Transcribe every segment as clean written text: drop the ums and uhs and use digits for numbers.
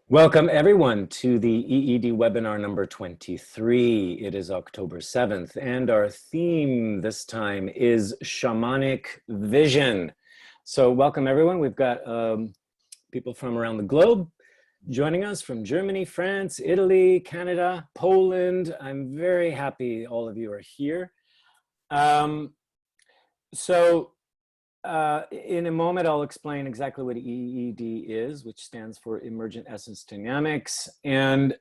Welcome everyone to the EED webinar number 23. It is October 7th and our theme this time is Shamanic Vision. So welcome everyone. We've got people from around the globe joining us from Germany, France, Italy, Canada, Poland. I'm very happy all of you are here. In a moment, I'll explain exactly what EED is, which stands for Emergent Essence Dynamics. And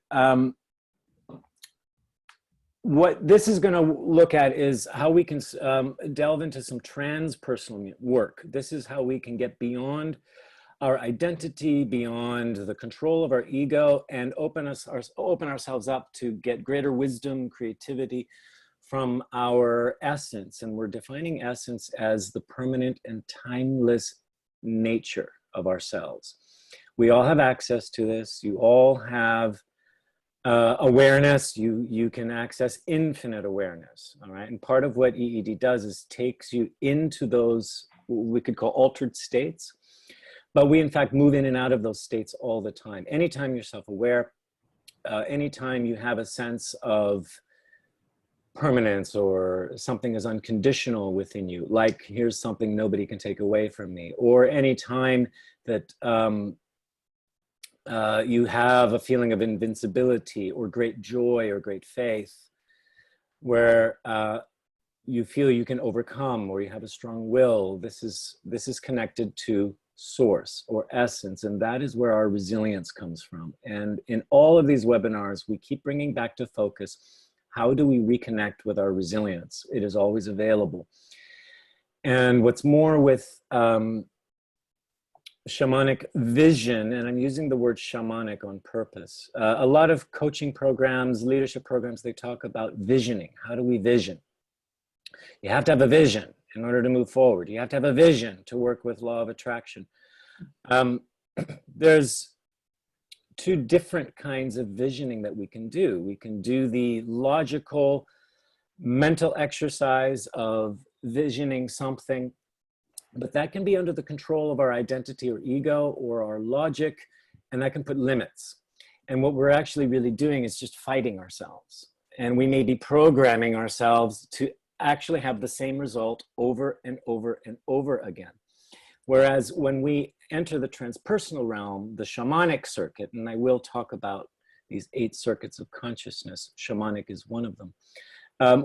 what this is going to look at is how we can delve into some transpersonal work. This is how we can get beyond our identity, beyond the control of our ego, and open ourselves up to get greater wisdom, creativity, from our essence. And we're defining essence as the permanent and timeless nature of ourselves. We all have access to this. You all have awareness. You can access infinite awareness, all right? And part of what EED does is takes you into those, we could call altered states, but we in fact move in and out of those states all the time. Anytime you're self-aware, anytime you have a sense of permanence or something is unconditional within you, like here's something nobody can take away from me, or any time that you have a feeling of invincibility or great joy or great faith, where you feel you can overcome or you have a strong will, this is connected to source or essence, and that is where our resilience comes from. And in all of these webinars, we keep bringing back to focus, how do we reconnect with our resilience? It is always available. And what's more with Shamanic Vision, and I'm using the word shamanic on purpose. A lot of coaching programs, leadership programs, they talk about visioning. How do we vision? You have to have a vision in order to move forward. You have to have a vision to work with law of attraction. There's two different kinds of visioning that we can do. We can do the logical mental exercise of visioning something, but that can be under the control of our identity or ego or our logic, and that can put limits. And what we're actually really doing is just fighting ourselves. And we may be programming ourselves to actually have the same result over and over and over again. Whereas when we enter the transpersonal realm, the shamanic circuit, and I will talk about these 8 circuits of consciousness, shamanic is one of them.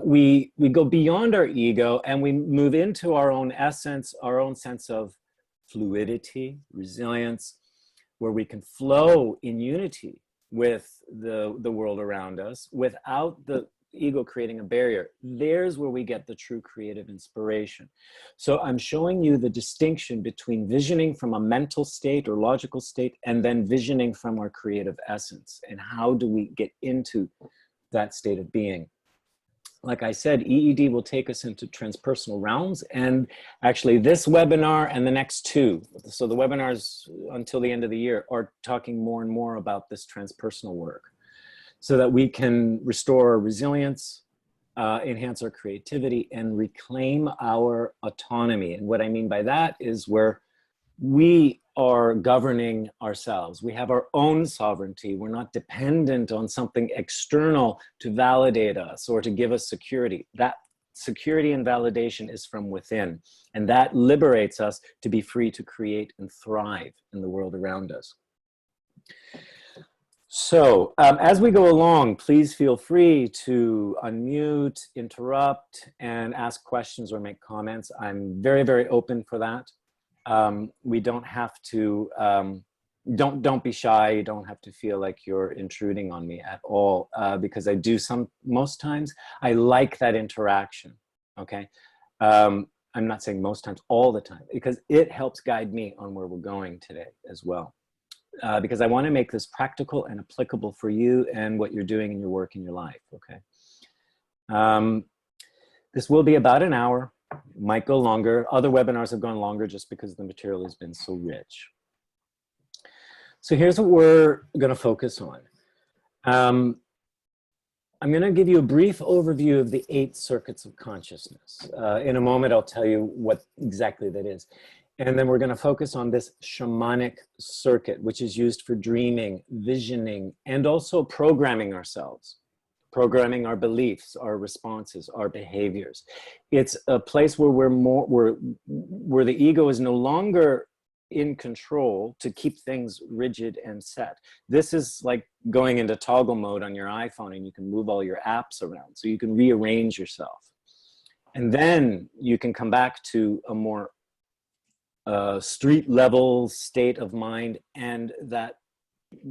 We go beyond our ego and we move into our own essence, our own sense of fluidity, resilience, where we can flow in unity with the world around us without the ego creating a barrier. There's where we get the true creative inspiration. So I'm showing you the distinction between visioning from a mental state or logical state and then visioning from our creative essence. And how do we get into that state of being? Like I said, EED will take us into transpersonal realms, and actually this webinar and the next 2, so the webinars until the end of the year, are talking more and more about this transpersonal work, so that we can restore our resilience, enhance our creativity, and reclaim our autonomy. And what I mean by that is where we are governing ourselves. We have our own sovereignty. We're not dependent on something external to validate us or to give us security. That security and validation is from within. And that liberates us to be free to create and thrive in the world around us. So as we go along, please feel free to unmute, interrupt, and ask questions or make comments. I'm very, very open for that. We don't have to, don't be shy. You don't have to feel like you're intruding on me at all, because I do most times, I like that interaction, okay? I'm not saying most times, all the time, because it helps guide me on where we're going today as well. Because I want to make this practical and applicable for you and what you're doing in your work in your life, okay? This will be about an hour, might go longer. Other webinars have gone longer just because the material has been so rich. So here's what we're going to focus on. I'm going to give you a brief overview of the 8 circuits of consciousness. In a moment, I'll tell you what exactly that is. And then we're going to focus on this shamanic circuit, which is used for dreaming, visioning, and also programming ourselves, programming our beliefs, our responses, our behaviors. It's a place where where the ego is no longer in control to keep things rigid and set. This is like going into toggle mode on your iPhone, and you can move all your apps around, so you can rearrange yourself. And then you can come back to a more street level state of mind, and that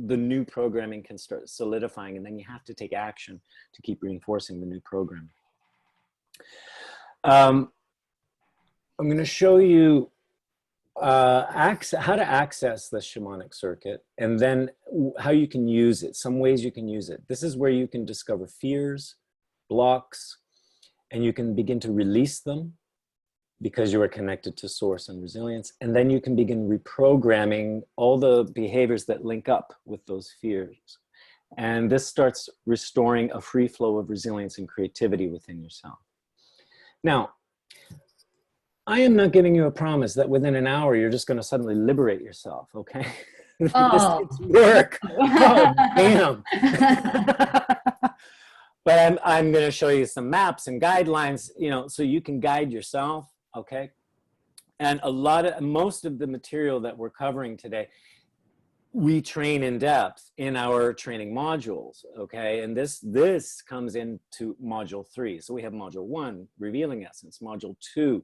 the new programming can start solidifying, and then you have to take action to keep reinforcing the new program. I'm going to show you how to access the shamanic circuit, and then how you can use it, some ways you can use it. This is where you can discover fears, blocks, and you can begin to release them, because you are connected to source and resilience. And then you can begin reprogramming all the behaviors that link up with those fears. And this starts restoring a free flow of resilience and creativity within yourself. Now, I am not giving you a promise that within an hour, you're just going to suddenly liberate yourself, okay? Oh. This takes work. Oh, damn. But I'm going to show you some maps and guidelines, you know, so you can guide yourself. Okay, and most of the material that we're covering today, we train in depth in our training modules. Okay, and this comes into module 3. So we have module 1, revealing essence; module 2,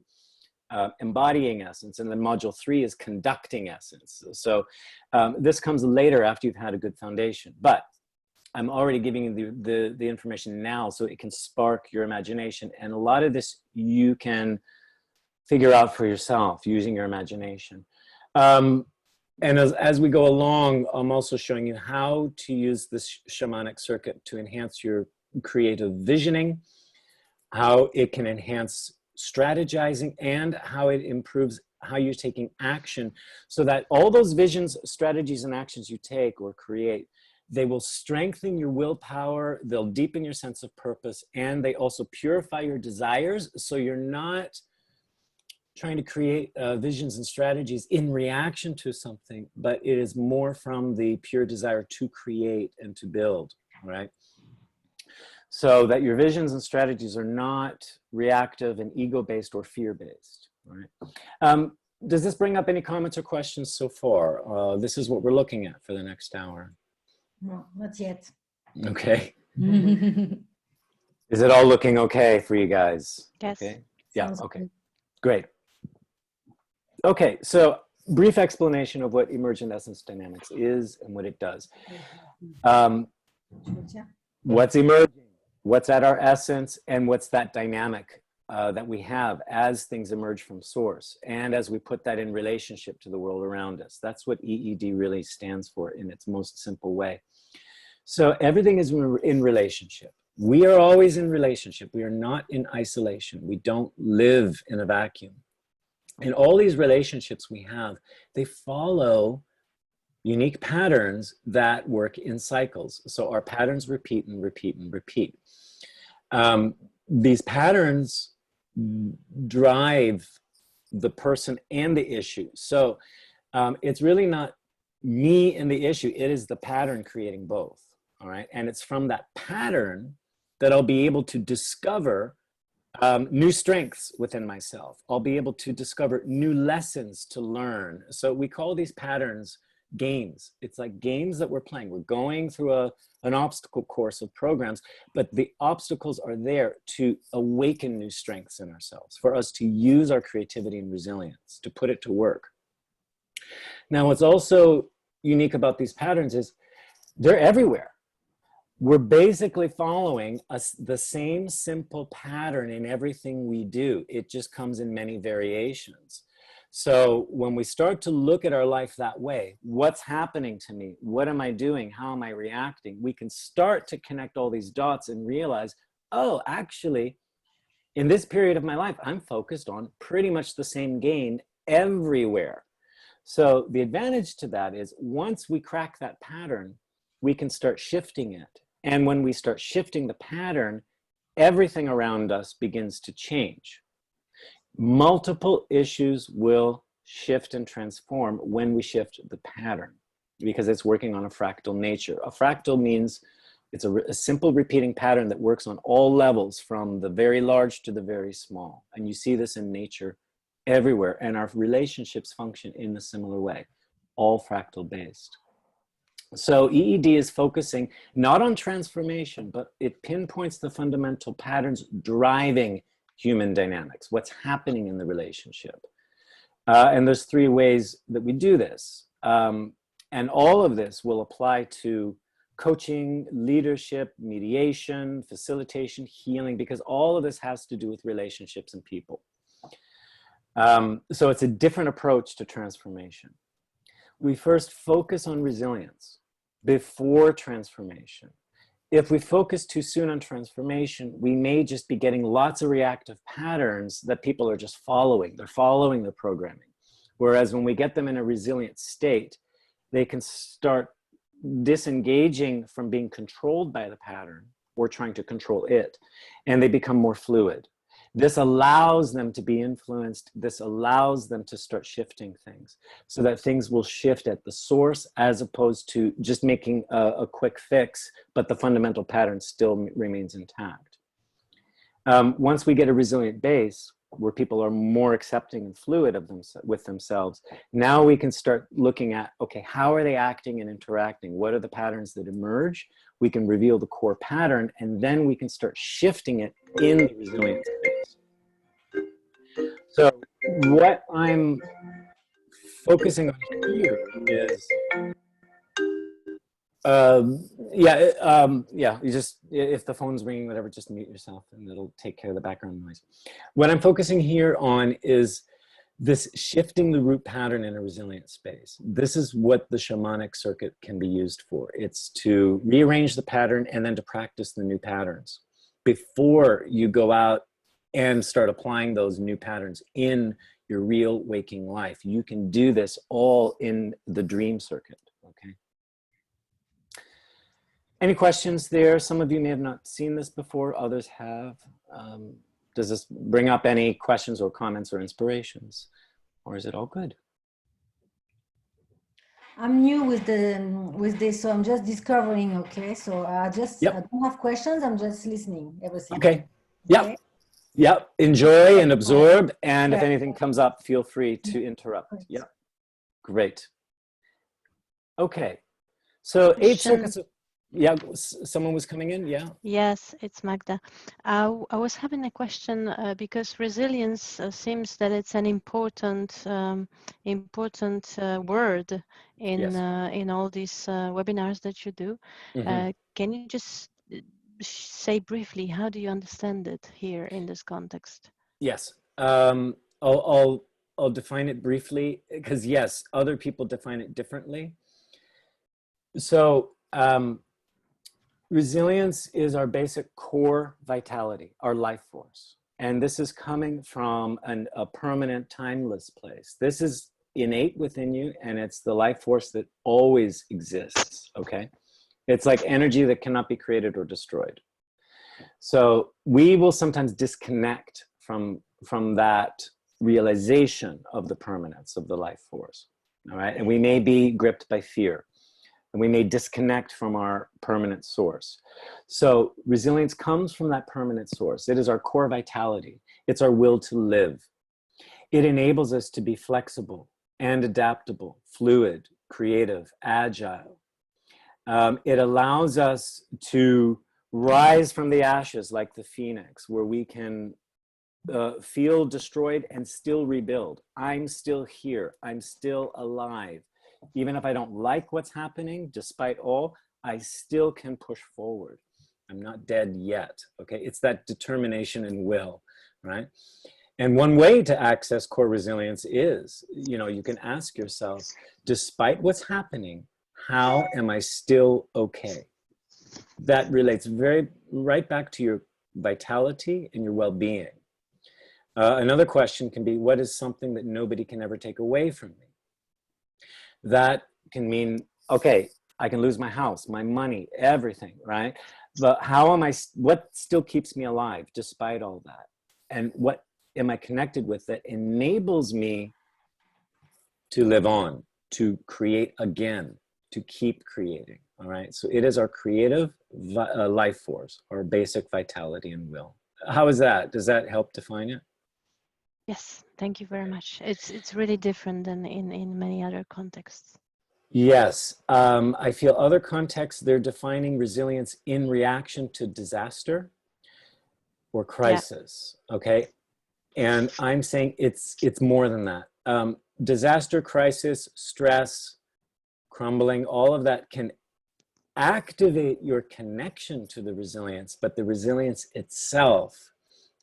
embodying essence, and then module 3 is conducting essence. So this comes later after you've had a good foundation. But I'm already giving you the information now, so it can spark your imagination, and a lot of this you can figure out for yourself using your imagination. And as we go along, I'm also showing you how to use this shamanic circuit to enhance your creative visioning, how it can enhance strategizing, and how it improves how you're taking action, so that all those visions, strategies, and actions you take or create, they will strengthen your willpower, they'll deepen your sense of purpose, and they also purify your desires, so you're not trying to create visions and strategies in reaction to something, but it is more from the pure desire to create and to build, right? So that your visions and strategies are not reactive and ego-based or fear-based, right? Does this bring up any comments or questions so far? This is what we're looking at for the next hour. No, not yet. Okay. Is it all looking okay for you guys? Yes. Okay. Yeah, Sounds okay. good. Great. Okay, so brief explanation of what emergent essence dynamics is and what it does. What's emerging, what's at our essence, and what's that dynamic that we have as things emerge from source, and as we put that in relationship to the world around us. That's what EED really stands for in its most simple way. So everything is in relationship. We are always in relationship. We are not in isolation. We don't live in a vacuum. And all these relationships we have, they follow unique patterns that work in cycles. So our patterns repeat and repeat and repeat. These patterns drive the person and the issue. So it's really not me and the issue, it is the pattern creating both, all right? And it's from that pattern that I'll be able to discover new strengths within myself. I'll be able to discover new lessons to learn. So we call these patterns games. It's like games that we're playing. We're going through an obstacle course of programs, but the obstacles are there to awaken new strengths in ourselves, for us to use our creativity and resilience, to put it to work. Now, what's also unique about these patterns is they're everywhere. We're basically following the same simple pattern in everything we do. It just comes in many variations. So when we start to look at our life that way, what's happening to me? What am I doing? How am I reacting? We can start to connect all these dots and realize, oh, actually, in this period of my life, I'm focused on pretty much the same game everywhere. So the advantage to that is once we crack that pattern, we can start shifting it. And when we start shifting the pattern, everything around us begins to change. Multiple issues will shift and transform when we shift the pattern, because it's working on a fractal nature. A fractal means it's a simple repeating pattern that works on all levels, from the very large to the very small. And you see this in nature everywhere. And our relationships function in a similar way, all fractal based. So EED is focusing not on transformation, but it pinpoints the fundamental patterns driving human dynamics, what's happening in the relationship. And there's 3 ways that we do this. And all of this will apply to coaching, leadership, mediation, facilitation, healing, because all of this has to do with relationships and people. So it's a different approach to transformation. We first focus on resilience before transformation. If we focus too soon on transformation, we may just be getting lots of reactive patterns that people are just following. They're following the programming. Whereas when we get them in a resilient state, they can start disengaging from being controlled by the pattern or trying to control it, and they become more fluid. This allows them to be influenced. This allows them to start shifting things so that things will shift at the source, as opposed to just making a quick fix, but the fundamental pattern still remains intact. Once we get a resilient base where people are more accepting and fluid of with themselves, now we can start looking at, okay, how are they acting and interacting? What are the patterns that emerge? We can reveal the core pattern, and then we can start shifting it in the resilient space. So what I'm focusing on here is, you just, if the phone's ringing, whatever, just mute yourself and it'll take care of the background noise. What I'm focusing here on is this shifting the root pattern in a resilient space. This is what the shamanic circuit can be used for. It's to rearrange the pattern and then to practice the new patterns before you go out and start applying those new patterns in your real waking life. You can do this all in the dream circuit, okay? Any questions there? Some of you may have not seen this before, others have. Does this bring up any questions or comments or inspirations? Or is it all good? I'm new with this, so I'm just discovering. Okay, so I don't have questions. I'm just listening. Everything. Okay. Yep. Yep. Enjoy and absorb. And if Yeah. anything comes up, feel free to interrupt. Yep. Great. Okay. So 8 circuits. Yeah, someone was coming in. Yeah. Yes, it's Magda. I was having a question because resilience seems that it's an important word in all these webinars that you do. Mm-hmm. Can you just say briefly, how do you understand it here in this context? Yes. I'll define it briefly, because yes, other people define it differently. So resilience is our basic core vitality, our life force. And this is coming from a permanent, timeless place. This is innate within you, and it's the life force that always exists, okay? It's like energy that cannot be created or destroyed. So we will sometimes disconnect from that realization of the permanence of the life force, all right? And we may be gripped by fear. And we may disconnect from our permanent source. So resilience comes from that permanent source. It is our core vitality. It's our will to live. It enables us to be flexible and adaptable, fluid, creative, agile. It allows us to rise from the ashes like the phoenix, where we can feel destroyed and still rebuild. I'm still here. I'm still alive. Even if I don't like what's happening, despite all, I still can push forward. I'm not dead yet, okay? It's that determination and will, right? And one way to access core resilience is, you can ask yourself, despite what's happening, how am I still okay? That relates right back to your vitality and your well-being. Another question can be, what is something that nobody can ever take away from me? That can mean, okay, I can lose my house, my money, everything, right? But what still keeps me alive despite all that? And what am I connected with that enables me to live on, to create again, to keep creating. All right. So it is our creative life force, our basic vitality and will. How is that? Does that help define it? Yes, thank you very much. It's really different than in many other contexts. Yes. I feel other contexts, they're defining resilience in reaction to disaster or crisis. Yeah. Okay. And I'm saying it's more than that. Disaster, crisis, stress, crumbling, all of that can activate your connection to the resilience, but the resilience itself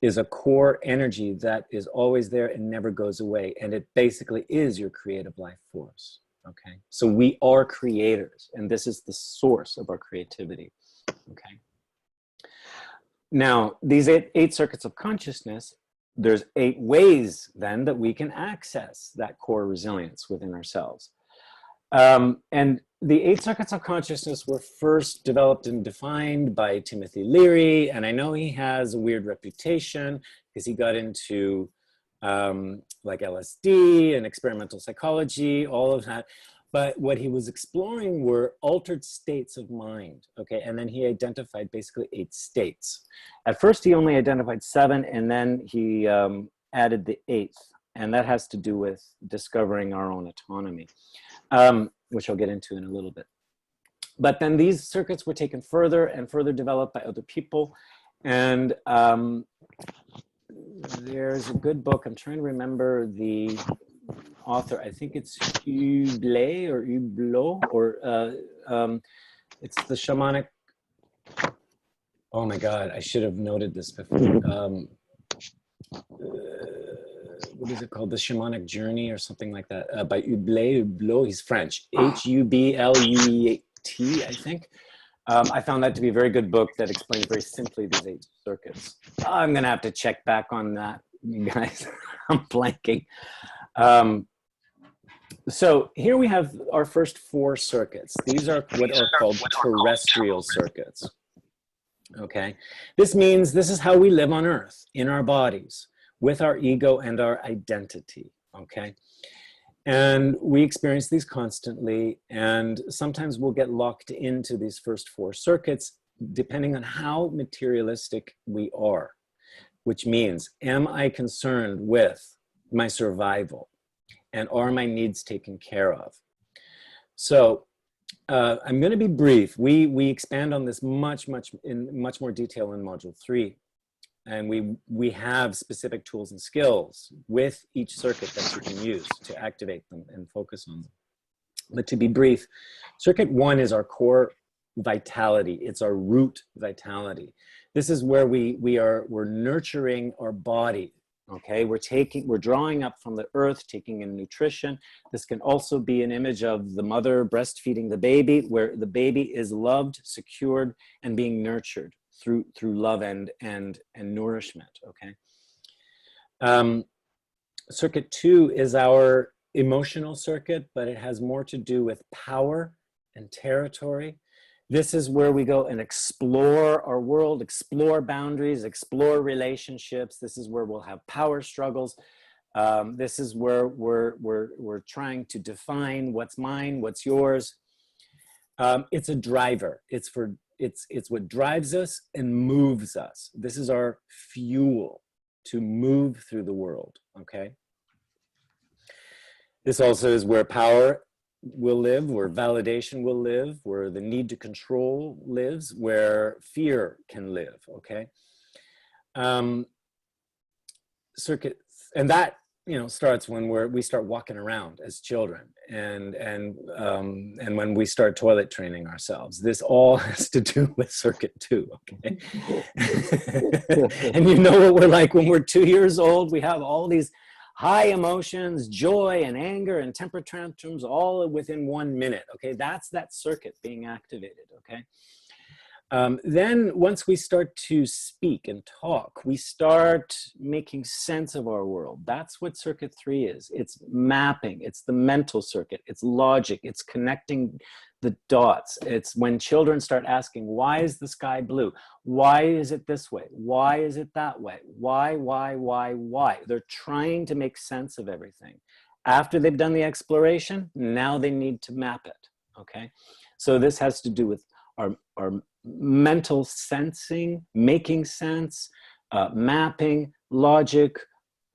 is a core energy that is always there and never goes away. And it basically is your creative life force. Okay. So we are creators, and this is the source of our creativity. Okay. Now, these eight circuits of consciousness, there's 8 ways then that we can access that core resilience within ourselves. And the 8 circuits of consciousness were first developed and defined by Timothy Leary. And I know he has a weird reputation because he got into like LSD and experimental psychology, all of that. But what he was exploring were altered states of mind, okay? And then he identified basically 8 states. At first, he only identified 7, and then he added the 8th. And that has to do with discovering our own autonomy, which I'll get into in a little bit. But then these circuits were taken further and further developed by other people. And there's a good book. I'm trying to remember the author. I think it's Hublot or Hublot, or it's the Shamanic. Oh my God, I should have noted this before. What is it called? The Shamanic Journey or something like that, by Hublot. He's French. Hubluet, I think. I found that to be a very good book that explains very simply these 8 circuits. I'm going to have to check back on that, you guys. I'm blanking. So here we have our first 4 circuits. These are what are called terrestrial circuits. Okay. This means this is how we live on Earth, in our bodies, with our ego and our identity. Okay. And we experience these constantly, and sometimes we'll get locked into these first 4 circuits depending on how materialistic we are, which means, am I concerned with my survival, and are my needs taken care of? So I'm going to be brief. We expand on this much more detail in module 3. And we have specific tools and skills with each circuit that you can use to activate them and focus on them. But to be brief, circuit 1 is our core vitality. It's our root vitality. This is where we're nurturing our body. Okay, we're drawing up from the earth, taking in nutrition. This can also be an image of the mother breastfeeding the baby, where the baby is loved, secured, and being nurtured through love and nourishment. Okay. Circuit 2 is our emotional circuit, but it has more to do with power and territory. This is where we go and explore our world, explore boundaries, explore relationships. This is where we'll have power struggles. This is where we're trying to define what's mine, what's yours. It's a driver. It's what drives us and moves us. This is our fuel to move through the world. Okay. This also is where power will live, where validation will live, where the need to control lives, where fear can live. Okay. Circuit, and that starts when we start walking around as children, and when we start toilet training ourselves. This all has to do with circuit 2. Okay. And you know what we're like when we're 2 years old. We have all these high emotions, joy and anger and temper tantrums, all within 1 minute. Okay, that's that circuit being activated. Okay. Then once we start to speak and talk, we start making sense of our world. That's what circuit 3 is. It's mapping. It's the mental circuit. It's logic. It's connecting the dots. It's when children start asking, why is the sky blue? Why is it this way? Why is it that way? Why? They're trying to make sense of everything. After they've done the exploration, now they need to map it, okay? So this has to do with our mental sensing, making sense, mapping, logic,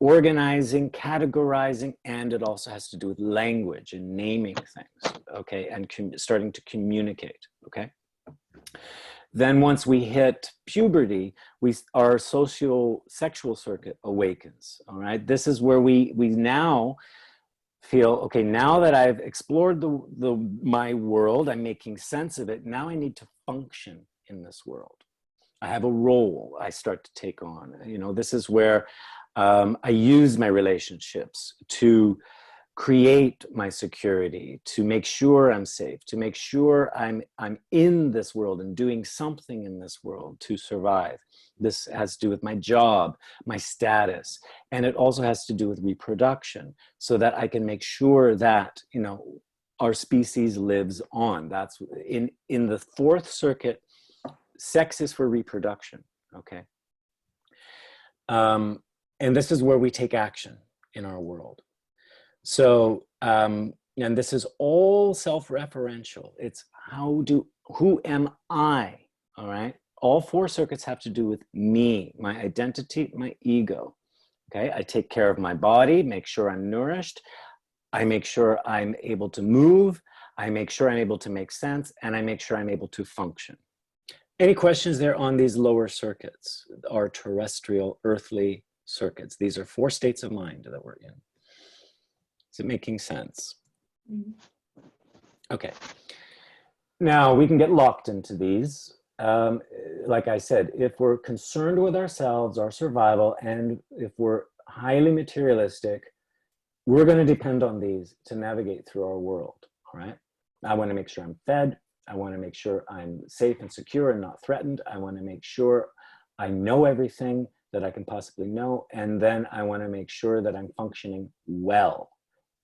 organizing, categorizing, and it also has to do with language and naming things, okay? And starting to communicate, okay? Then once we hit puberty, our socio-sexual circuit awakens, all right? This is where we now feel, okay, now that I've explored my world, I'm making sense of it, now I need to function in this world. I have a role I start to take on. You know, this is where I use my relationships to create my security, to make sure I'm safe, to make sure I'm in this world and doing something in this world to survive. This has to do with my job, my status, and it also has to do with reproduction, so that I can make sure that, you know, our species lives on. That's in the fourth circuit. Sex is for reproduction, okay? And this is where we take action in our world. So, and this is all self-referential. It's who am I, all right? All four circuits have to do with me, my identity, my ego, okay? I take care of my body, make sure I'm nourished. I make sure I'm able to move. I make sure I'm able to make sense, and I make sure I'm able to function. Any questions there on these lower circuits, our terrestrial, earthly circuits? These are four states of mind that we're in. Is it making sense? Mhm. Okay. Now we can get locked into these. Like I said, if we're concerned with ourselves, our survival, and if we're highly materialistic, we're going to depend on these to navigate through our world, all right? I want to make sure I'm fed. I want to make sure I'm safe and secure and not threatened. I want to make sure I know everything that I can possibly know. And then I want to make sure that I'm functioning well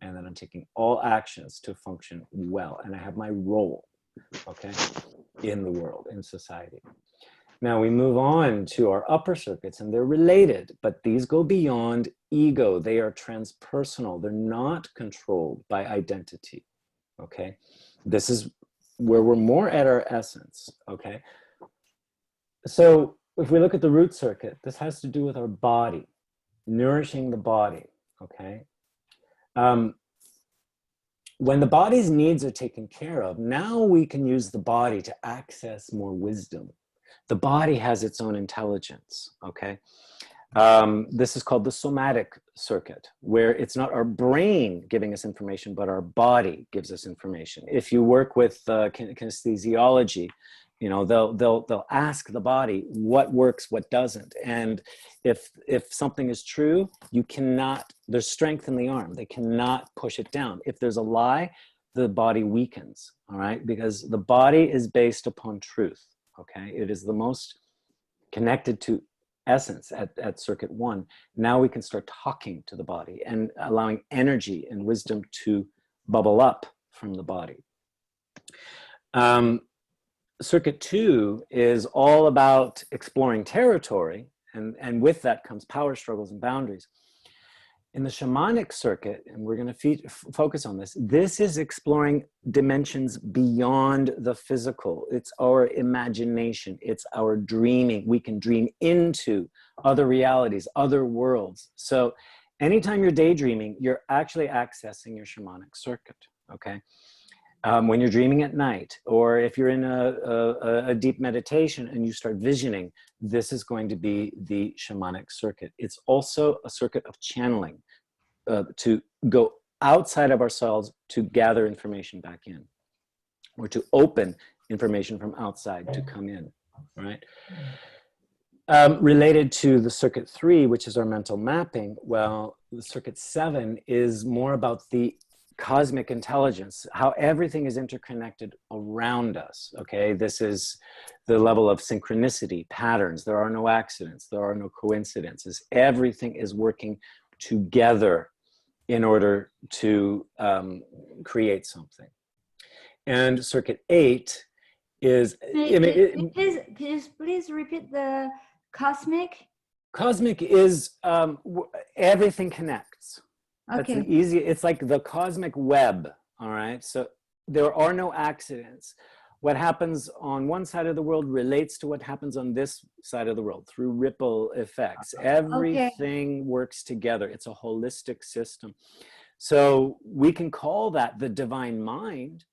and that I'm taking all actions to function well. And I have my role, okay, in the world, in society. Now we move on to our upper circuits, and they're related, but these go beyond ego. They are transpersonal. They're not controlled by identity, okay? This is where we're more at our essence, okay? So if we look at the root circuit, this has to do with our body, nourishing the body, okay? When the body's needs are taken care of, now we can use the body to access more wisdom. The body has its own intelligence, okay? This is called the somatic circuit, where it's not our brain giving us information, but our body gives us information. If you work with kinesthesiology, you know, they'll ask the body what works, what doesn't. And if something is true, there's strength in the arm. They cannot push it down. If there's a lie, the body weakens, all right? Because the body is based upon truth, okay? It is the most connected to essence at circuit 1. Now we can start talking to the body and allowing energy and wisdom to bubble up from the body. Circuit 2 is all about exploring territory, and with that comes power struggles and boundaries. In the shamanic circuit, and we're going to focus on this, this is exploring dimensions beyond the physical. It's our imagination. It's our dreaming. We can dream into other realities, other worlds. So anytime you're daydreaming, you're actually accessing your shamanic circuit, okay? When you're dreaming at night, or if you're in a deep meditation and you start visioning, this is going to be the shamanic circuit. It's also a circuit of channeling, to go outside of ourselves to gather information back in, or to open information from outside to come in, right? Related to the circuit 3, which is our mental mapping, well, the circuit 7 is more about the cosmic intelligence, how everything is interconnected around us, okay? This is the level of synchronicity, patterns. There are no accidents. There are no coincidences. Everything is working together in order to create something. And circuit 8 is... Please repeat the cosmic? Cosmic is everything connects. That's the Okay. easy, it's like the cosmic web, all right? So there are no accidents. What happens on one side of the world relates to what happens on this side of the world through ripple effects. Okay. Everything works together. It's a holistic system. So we can call that the divine mind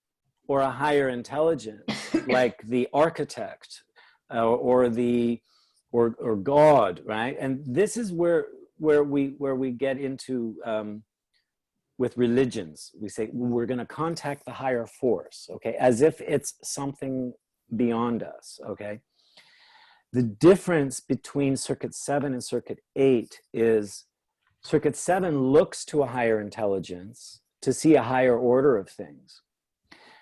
or a higher intelligence, like the architect or God, right? And this is where we get into with religions. We say we're going to contact the higher force, okay, as if it's something beyond us, okay. The difference between circuit 7 and circuit 8 is circuit 7 looks to a higher intelligence to see a higher order of things.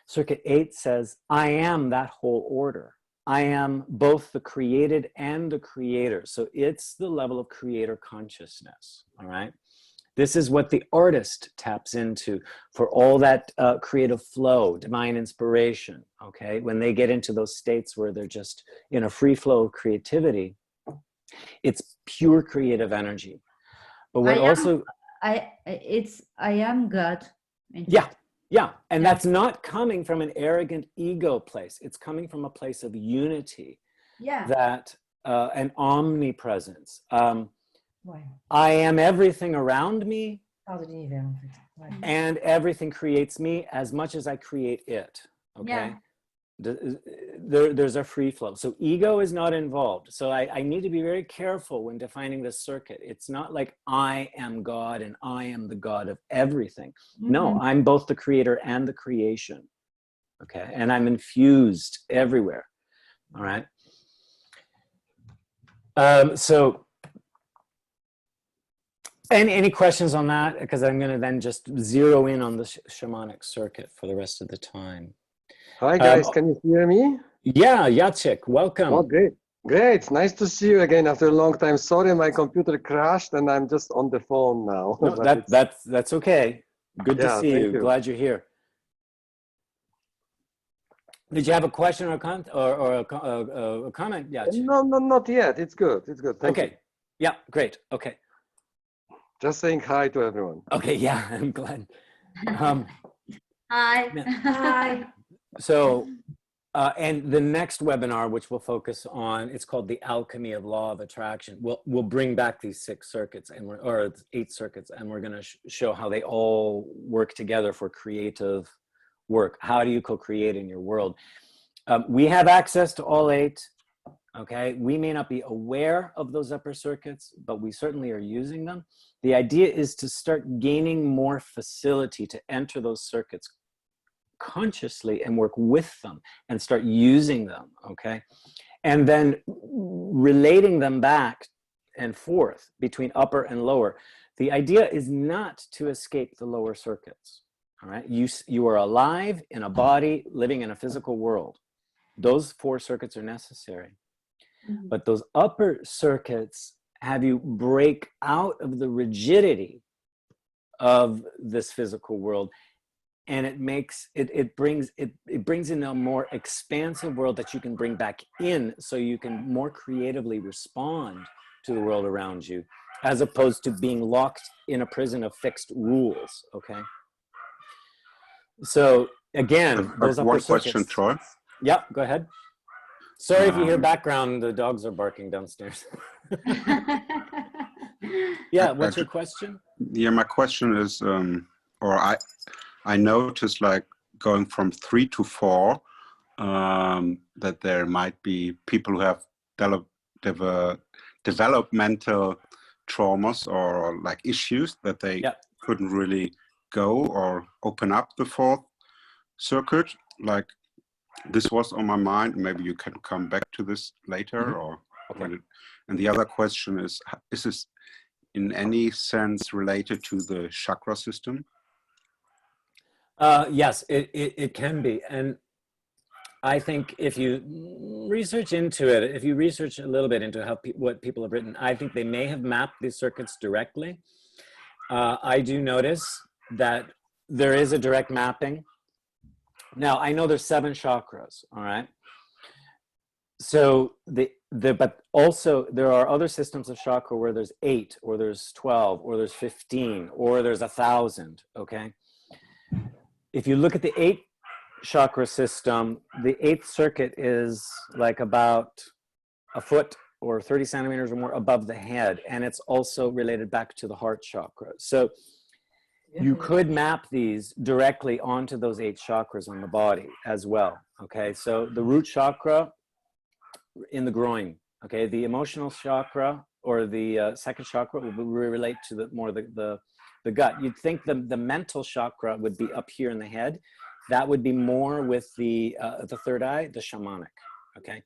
Circuit 8 says, I am that whole order. I am both the created and the creator. So it's the level of creator consciousness, all right? This is what the artist taps into for all that creative flow, divine inspiration, okay? When they get into those states where they're just in a free flow of creativity, it's pure creative energy. But what I am God. Yeah, and that's not coming from an arrogant ego place. It's coming from a place of unity, that an omnipresence. I am everything around me, and everything creates me as much as I create it, okay? There's a free flow. So ego is not involved. So I need to be very careful when defining the circuit. It's not like I am God and I am the God of everything. No, I'm both the creator and the creation, okay? And I'm infused everywhere, all right? So any questions on that? Because I'm going to then just zero in on the shamanic circuit for the rest of the time. Hi guys, can you hear me? Yeah, Jacek, welcome. Oh, great. Great, it's nice to see you again after a long time. Sorry, my computer crashed and I'm just on the phone now. No, that's okay. Good to see you. Glad you're here. Did you have a question or a comment? Yeah. No, not yet. It's good. It's good. Thank you. Yeah, great. Okay. Just saying hi to everyone. Okay, yeah, I'm glad. Hi. Hi. So, and the next webinar, which we'll focus on, it's called The Alchemy of Law of Attraction. We'll bring back these 6 circuits, or 8 circuits, and we're going to show how they all work together for creative work. How do you co-create in your world? We have access to all 8. Okay, we may not be aware of those upper circuits, but we certainly are using them. The idea is to start gaining more facility to enter those circuits consciously and work with them and start using them, okay? And then relating them back and forth between upper and lower. The idea is not to escape the lower circuits, all right? You are alive in a body living in a physical world. Those 4 circuits are necessary. But those upper circuits have you break out of the rigidity of this physical world, and it brings in a more expansive world that you can bring back in, so you can more creatively respond to the world around you, as opposed to being locked in a prison of fixed rules. Okay. So again, those upper one circuits. Question, Troy. Yeah, go ahead. Sorry if you hear background, the dogs are barking downstairs. Yeah, what's your question? Yeah, my question is, I noticed, like, going from 3 to 4, that there might be people who have developmental traumas or like issues that they couldn't really go or open up the 4th circuit. Like, this was on my mind. Maybe you can come back to this later. Or and the other question is this in any sense related to the chakra system? Yes, it can be. And I think if you research into it, if you research a little bit into how what people have written, I think they may have mapped these circuits directly. I do notice that there is a direct mapping. Now, I know there's 7 chakras, all right? So but also there are other systems of chakra where there's 8 or there's 12 or there's 15 or there's 1,000. Okay. If you look at the 8 chakra system, the 8th circuit is like about a foot or 30 centimeters or more above the head. And it's also related back to the heart chakra. So you could map these directly onto those 8 chakras on the body as well. Okay. So the root chakra in the groin. Okay. The emotional chakra or the second chakra will relate to the gut. You'd think the mental chakra would be up here in the head. That would be more with the third eye, the shamanic. Okay.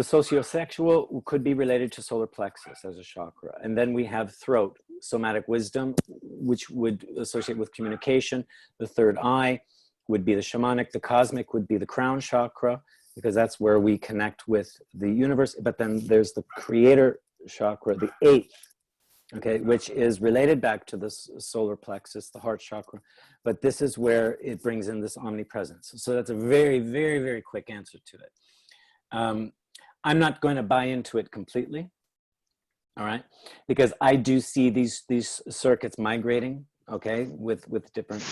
The sociosexual could be related to solar plexus as a chakra. And then we have throat, somatic wisdom, which would associate with communication. The third eye would be the shamanic. The cosmic would be the crown chakra, because that's where we connect with the universe. But then there's the creator chakra, the 8th, okay, which is related back to the solar plexus, the heart chakra. But this is where it brings in this omnipresence. So that's a very, very, very quick answer to it. I'm not going to buy into it completely, all right, because I do see these circuits migrating, okay, with different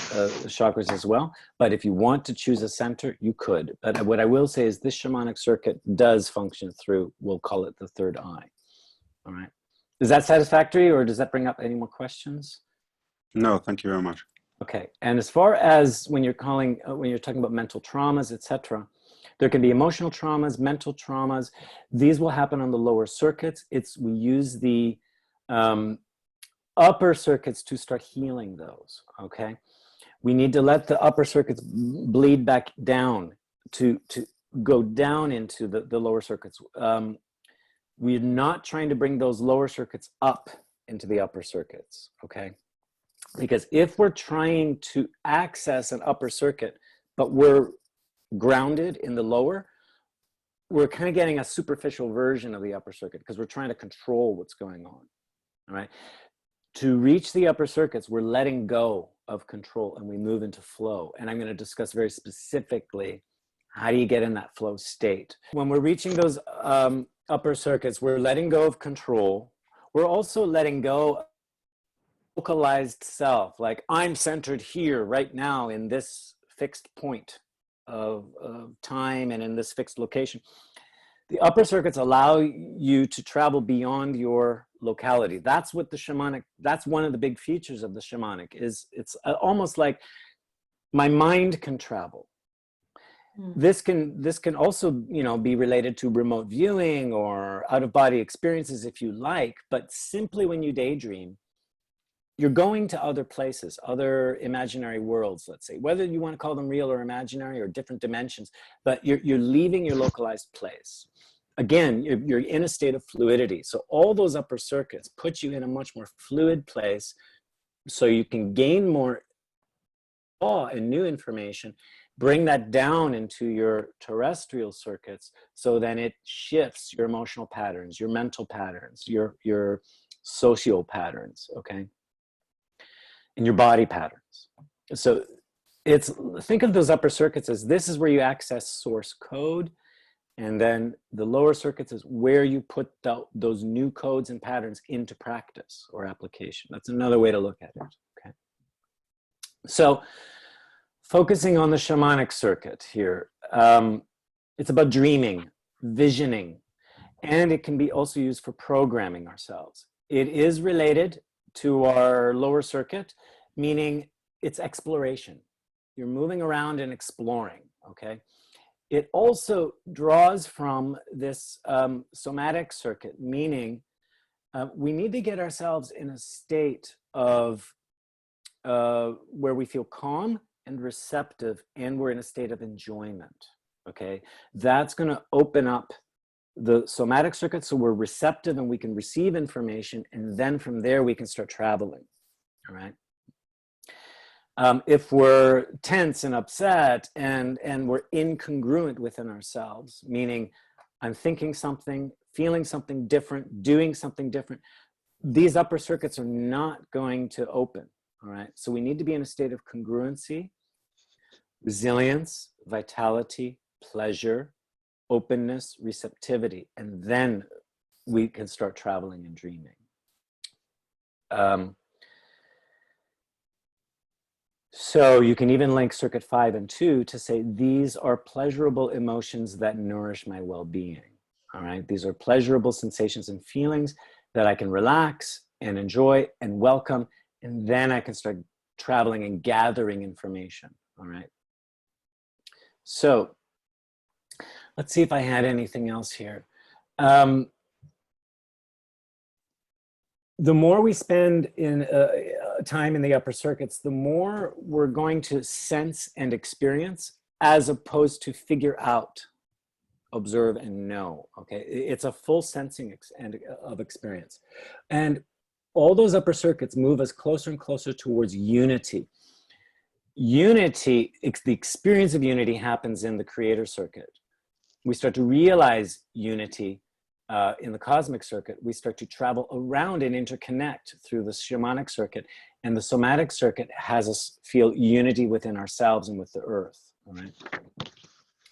chakras as well. But if you want to choose a center, you could. But what I will say is this shamanic circuit does function through, we'll call it the third eye, all right. Is that satisfactory, or does that bring up any more questions? No, thank you very much. Okay, and as far as when you're talking about mental traumas, etc., there can be emotional traumas, mental traumas. These will happen on the lower circuits. We use the upper circuits to start healing those, okay? We need to let the upper circuits bleed back down to go down into the lower circuits. We're not trying to bring those lower circuits up into the upper circuits, okay? Because if we're trying to access an upper circuit, but we're grounded in the lower, we're kind of getting a superficial version of the upper circuit because we're trying to control what's going on, all right? To reach the upper circuits, we're letting go of control and we move into flow. And I'm going to discuss very specifically, how do you get in that flow state? When we're reaching those upper circuits, we're letting go of control. We're also letting go of localized self, like I'm centered here right now in this fixed point of time and in this fixed location. The upper circuits allow you to travel beyond your locality. That's what the shamanic, that's one of the big features of the shamanic, is it's almost like my mind can travel. This can also, you know, be related to remote viewing or out-of-body experiences if you like, but simply when you daydream, you're going to other places, other imaginary worlds, let's say, whether you want to call them real or imaginary or different dimensions, but you're leaving your localized place. Again, you're in a state of fluidity. So all those upper circuits put you in a much more fluid place so you can gain more awe and new information, bring that down into your terrestrial circuits, so then it shifts your emotional patterns, your mental patterns, your social patterns, okay? And your body patterns. So think of those upper circuits as this is where you access source code, and then the lower circuits is where you put those new codes and patterns into practice or application. That's another way to look at it, okay? So focusing on the shamanic circuit here, it's about dreaming, visioning, and it can be also used for programming ourselves. It is related to our lower circuit, meaning it's exploration. You're moving around and exploring, okay? It also draws from this somatic circuit, meaning we need to get ourselves in a state of where we feel calm and receptive, and we're in a state of enjoyment, okay? That's gonna open up the somatic circuit so we're receptive and we can receive information, and then from there we can start traveling, all right? If we're tense and upset and we're incongruent within ourselves, meaning I'm thinking something, feeling something different, doing something different, these upper circuits are not going to open, all right? So we need to be in a state of congruency, resilience, vitality, pleasure, openness, receptivity, and then we can start traveling and dreaming. So you can even link circuit 5 and 2 to say, these are pleasurable emotions that nourish my well-being. All right, these are pleasurable sensations and feelings that I can relax and enjoy and welcome, and then I can start traveling and gathering information. All right. So let's see if I had anything else here. The more we spend in time in the upper circuits, the more we're going to sense and experience, as opposed to figure out, observe, and know. Okay, it's a full sensing of experience, and all those upper circuits move us closer and closer towards unity. Unity, the experience of unity, happens in the creator circuit. We start to realize unity. In the cosmic circuit, we start to travel around and interconnect through the shamanic circuit, and the somatic circuit has us feel unity within ourselves and with the earth. All right.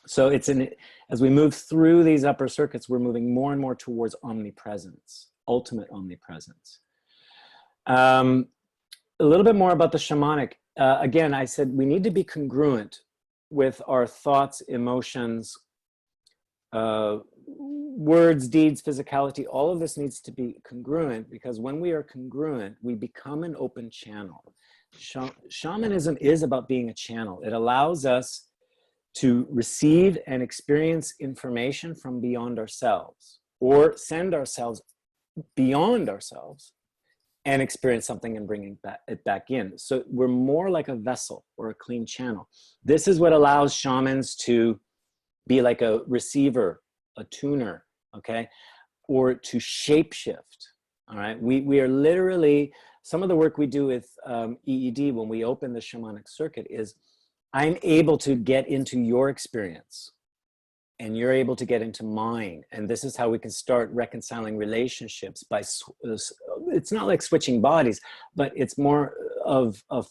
So as we move through these upper circuits, we're moving more and more towards omnipresence, ultimate omnipresence. A little bit more about the shamanic. Again, I said we need to be congruent with our thoughts, emotions, words, deeds, physicality. All of this needs to be congruent, because when we are congruent, we become an open channel. Shamanism is about being a channel. It allows us to receive and experience information from beyond ourselves, or send ourselves beyond ourselves and experience something and bring it back in. So we're more like a vessel or a clean channel. This is what allows shamans to be like a receiver, a tuner, okay, or to shapeshift. All right, we are literally, some of the work we do with EED when we open the shamanic circuit is, I'm able to get into your experience and you're able to get into mine, and this is how we can start reconciling relationships by, it's not like switching bodies, but it's more of a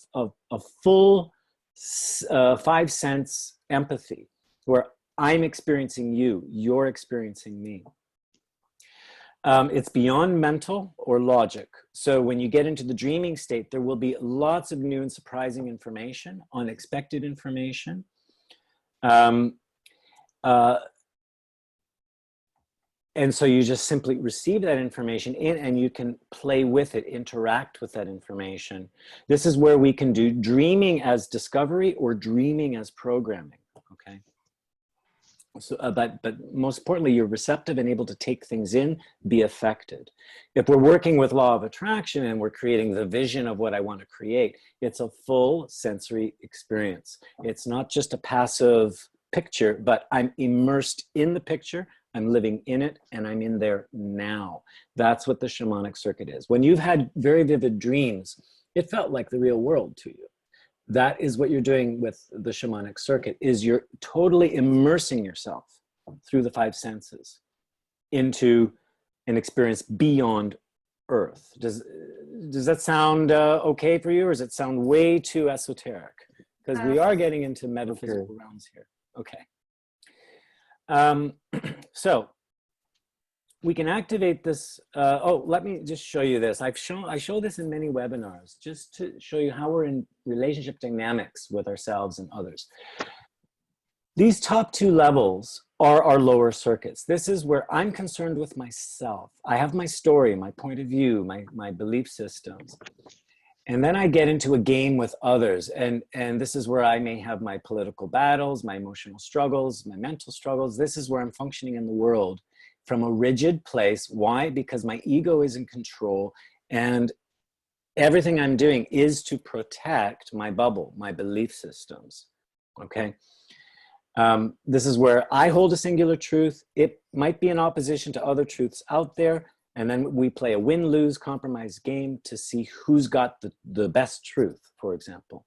full 5 sense empathy, where I'm experiencing you, you're experiencing me. It's beyond mental or logic. So when you get into the dreaming state, there will be lots of new and surprising information, unexpected information. And so you just simply receive that information in, and you can play with it, interact with that information. This is where we can do dreaming as discovery or dreaming as programming, okay? So, but most importantly, you're receptive and able to take things in, be affected. If we're working with law of attraction and we're creating the vision of what I want to create, it's a full sensory experience. It's not just a passive picture, but I'm immersed in the picture, I'm living in it, and I'm in there now. That's what the shamanic circuit is. When you've had very vivid dreams, it felt like the real world to you. That is what you're doing with the shamanic circuit, is you're totally immersing yourself through the 5 senses into an experience beyond earth. Does that sound okay for you, or does it sound way too esoteric? Because we are getting into metaphysical realms here. Okay. So we can activate this. Oh, let me just show you this. I show this in many webinars just to show you how we're in relationship dynamics with ourselves and others. These top 2 levels are our lower circuits. This is where I'm concerned with myself. I have my story, my point of view, my belief systems. And then I get into a game with others. And this is where I may have my political battles, my emotional struggles, my mental struggles. This is where I'm functioning in the world from a rigid place. Why? Because my ego is in control, and everything I'm doing is to protect my bubble, my belief systems, okay? This is where I hold a singular truth. It might be in opposition to other truths out there, and then we play a win-lose compromise game to see who's got the best truth, for example.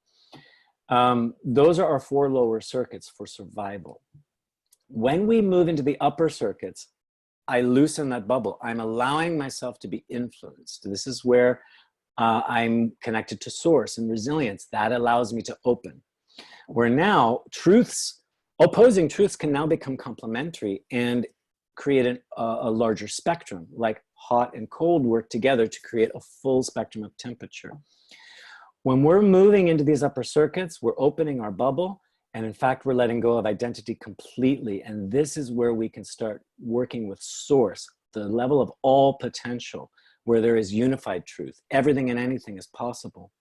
Those are our 4 lower circuits for survival. When we move into the upper circuits, I loosen that bubble. I'm allowing myself to be influenced. This is where I'm connected to source and resilience. That allows me to open. Where now truths opposing truths can now become complementary and create a larger spectrum, like hot and cold work together to create a full spectrum of temperature. When we're moving into these upper circuits, we're opening our bubble, and in fact, we're letting go of identity completely. And this is where we can start working with source, the level of all potential, where there is unified truth. Everything and anything is possible.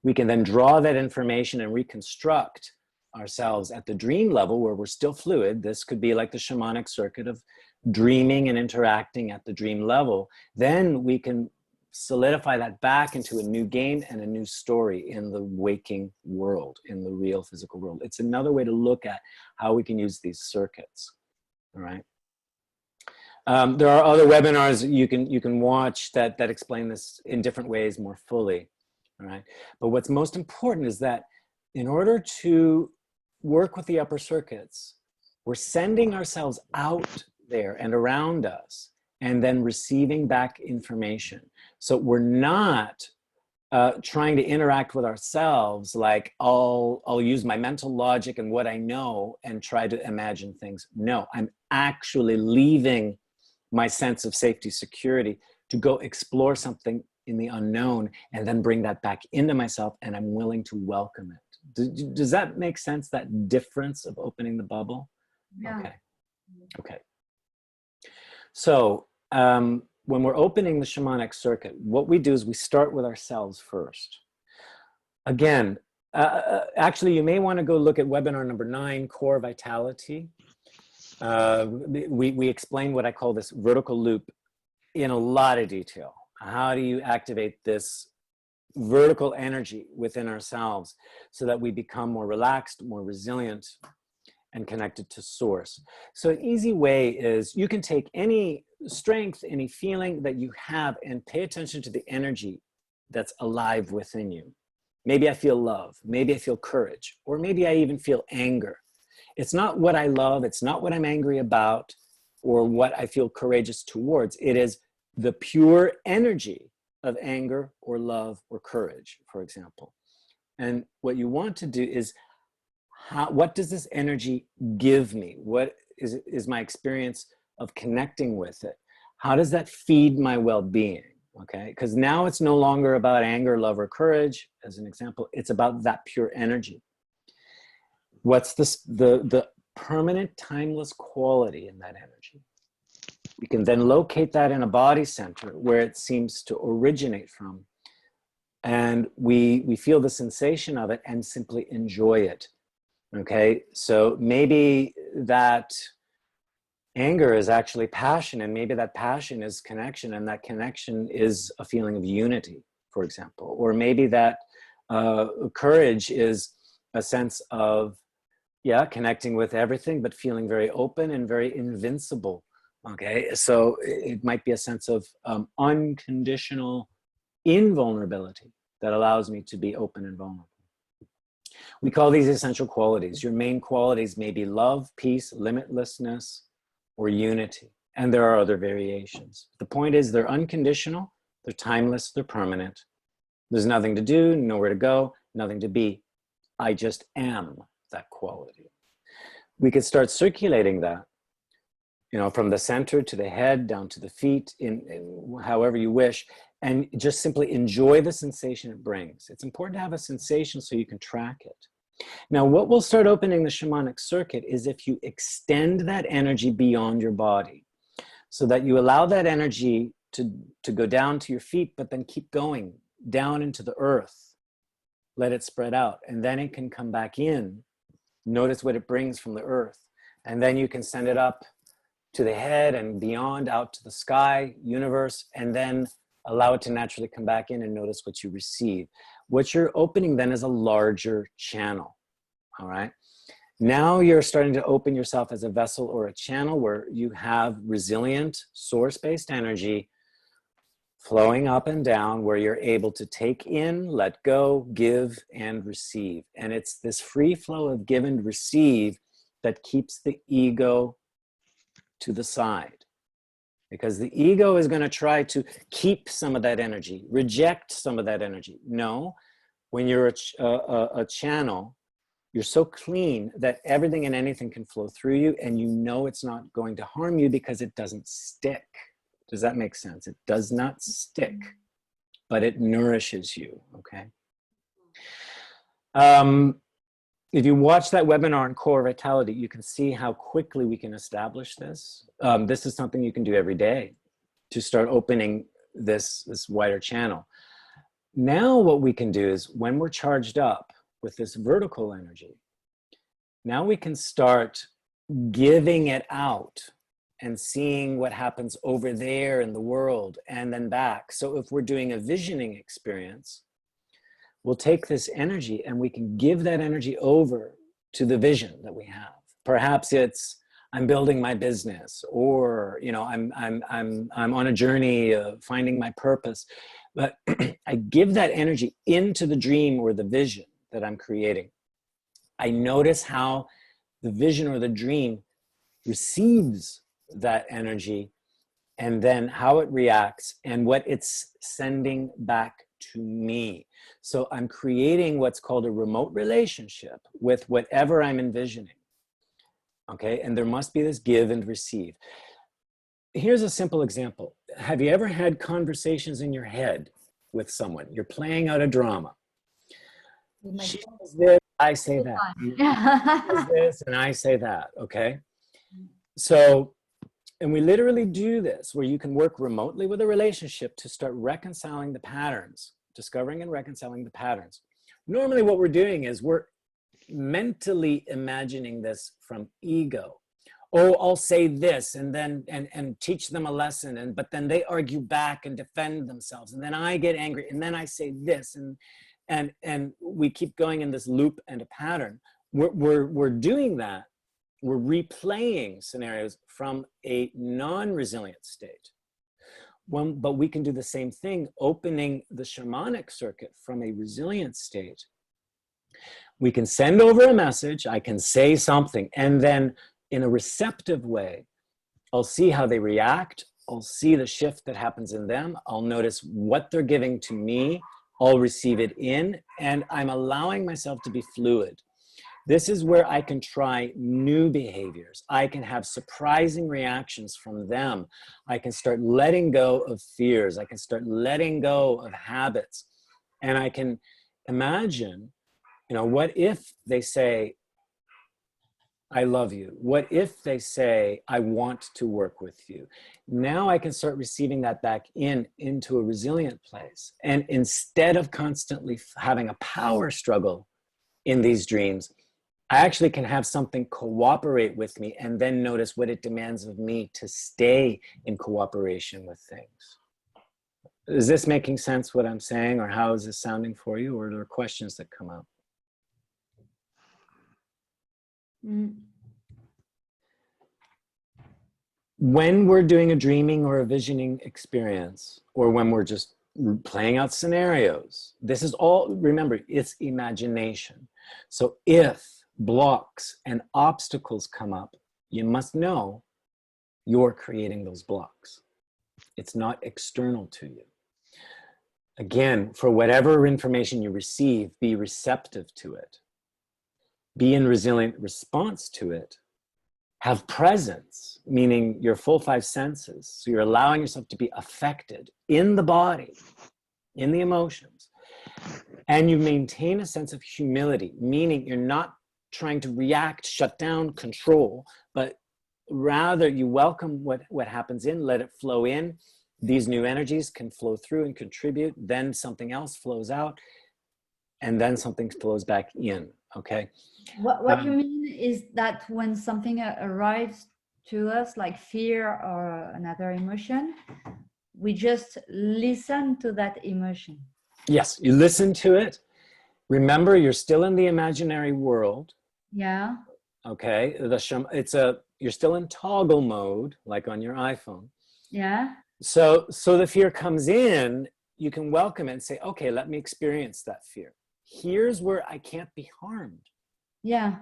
We can then draw that information and reconstruct ourselves at the dream level, where we're still fluid. This could be like the shamanic circuit of dreaming and interacting at the dream level. Then we can solidify that back into a new game and a new story in the waking world, in the real physical world. It's another way to look at how we can use these circuits. All right. There are other webinars you can watch that explain this in different ways more fully. All right. But what's most important is that in order to work with the upper circuits, we're sending ourselves out there and around us, and then receiving back information. So we're not trying to interact with ourselves like I'll use my mental logic and what I know and try to imagine things. No, I'm actually leaving my sense of safety, security to go explore something in the unknown and then bring that back into myself, and I'm willing to welcome it. Does that make sense, that difference of opening the bubble? Yeah. Okay. Okay. So when we're opening the shamanic circuit, what we do is we start with ourselves first. Again, actually, you may want to go look at webinar number 9, Core Vitality. We explain what I call this vertical loop in a lot of detail. How do you activate this vertical energy within ourselves so that we become more relaxed, more resilient, and connected to source? So an easy way is you can take any strength, any feeling that you have, and pay attention to the energy that's alive within you. Maybe I feel love, maybe I feel courage, or maybe I even feel anger. It's not what I love, it's not what I'm angry about, or what I feel courageous towards. It is the pure energy of anger or love or courage, for example. And what you want to do is, what does this energy give me? What is my experience of connecting with it? How does that feed my well-being? Okay, because now it's no longer about anger, love, or courage, as an example. It's about that pure energy. What's the permanent, timeless quality in that energy? We can then locate that in a body center where it seems to originate from. And we feel the sensation of it and simply enjoy it. Okay, so maybe that anger is actually passion, and maybe that passion is connection, and that connection is a feeling of unity, for example. Or maybe that courage is a sense of, yeah, connecting with everything, but feeling very open and very invincible. Okay, so it might be a sense of unconditional invulnerability that allows me to be open and vulnerable. We call these essential qualities. Your main qualities may be love, peace, limitlessness, or unity. And there are other variations. The point is, they're unconditional, they're timeless, they're permanent. There's nothing to do, nowhere to go, nothing to be. I just am that quality. We could start circulating that, you know, from the center to the head, down to the feet, in however you wish, and just simply enjoy the sensation it brings. It's important to have a sensation so you can track it. Now, what will start opening the shamanic circuit is if you extend that energy beyond your body, so that you allow that energy to go down to your feet, but then keep going down into the earth. Let it spread out, and then it can come back in. Notice what it brings from the earth. And then you can send it up to the head and beyond, out to the sky, universe, and then allow it to naturally come back in and notice what you receive. What you're opening then is a larger channel, all right? Now you're starting to open yourself as a vessel or a channel where you have resilient, source-based energy flowing up and down, where you're able to take in, let go, give, and receive. And it's this free flow of give and receive that keeps the ego to the side. Because the ego is going to try to keep some of that energy, reject some of that energy. No, when you're a channel, You're so clean that everything and anything can flow through you, and you know it's not going to harm you because it doesn't stick. Does that make sense? It does not stick, but it nourishes you, okay? If you watch that webinar on core vitality, you can see how quickly we can establish this. This is something you can do every day to start opening this wider channel. Now what we can do is, when we're charged up with this vertical energy, now we can start giving it out and seeing what happens over there in the world and then back. So if we're doing a visioning experience, we'll take this energy and we can give that energy over to the vision that we have. Perhaps it's, I'm building my business, or, you know, I'm on a journey of finding my purpose. But I give that energy into the dream or the vision that I'm creating. I notice how the vision or the dream receives that energy, and then how it reacts and what it's sending back to me. So I'm creating what's called a remote relationship with whatever I'm envisioning. Okay, and there must be this give and receive. Here's a simple example. Have you ever had conversations in your head with someone? You're playing out a drama. She says this, I say that. She says this, and I say that, okay? So, and we literally do this where you can work remotely with a relationship to start reconciling the patterns, discovering and reconciling the patterns. Normally what we're doing is we're mentally imagining this from ego. Oh, I'll say this and then and teach them a lesson, but then they argue back and defend themselves, and then I get angry, and then I say this, and we keep going in this loop and a pattern. We're doing that. We're replaying scenarios from a non-resilient state. But we can do the same thing, opening the shamanic circuit from a resilient state. We can send over a message, I can say something, and then in a receptive way, I'll see how they react, I'll see the shift that happens in them, I'll notice what they're giving to me, I'll receive it in, and I'm allowing myself to be fluid. This is where I can try new behaviors. I can have surprising reactions from them. I can start letting go of fears. I can start letting go of habits. And I can imagine, you know, what if they say, I love you? What if they say, I want to work with you? Now I can start receiving that back into a resilient place. And instead of constantly having a power struggle in these dreams, I actually can have something cooperate with me and then notice what it demands of me to stay in cooperation with things. Is this making sense what I'm saying, or how is this sounding for you, or are there questions that come up? When we're doing a dreaming or a visioning experience, or when we're just playing out scenarios, this is all, remember, it's imagination. So if blocks and obstacles come up, you must know you're creating those blocks. It's not external to you. Again, for whatever information you receive, be receptive to it. Be in resilient response to it. Have presence, meaning your full five senses. So you're allowing yourself to be affected in the body, in the emotions. And you maintain a sense of humility, meaning you're not trying to react, shut down, control, but rather you welcome what happens in, let it flow in. These new energies can flow through and contribute, then something else flows out, and then something flows back in, okay? What you mean is that when something arrives to us, like fear or another emotion, we just listen to that emotion. Yes, you listen to it. Remember, you're still in the imaginary world. Yeah. Okay, you're still in toggle mode, like on your iPhone. Yeah. So the fear comes in, you can welcome it and say, okay, let me experience that fear. Here's where I can't be harmed. Yeah.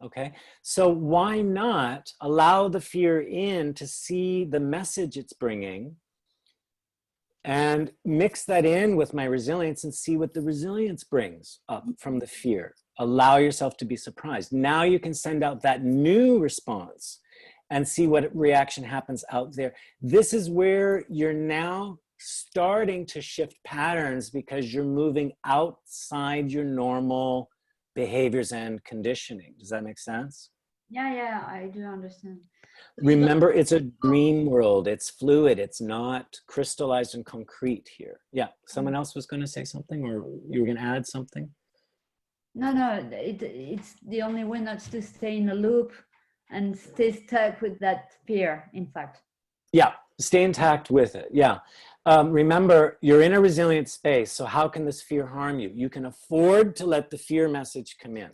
Okay, so why not allow the fear in to see the message it's bringing and mix that in with my resilience and see what the resilience brings up from the fear. Allow yourself to be surprised. Now you can send out that new response and see what reaction happens out there. This is where you're now starting to shift patterns because you're moving outside your normal behaviors and conditioning. Does that make sense? Yeah, I do understand. Remember, it's a dream world. It's fluid. It's not crystallized and concrete here. Yeah, someone else was going to say something, or you were going to add something? No, it's the only way not to stay in a loop and stay stuck with that fear, in fact. Yeah, stay intact with it. Yeah. Remember, you're in a resilient space, so how can this fear harm you? You can afford to let the fear message come in.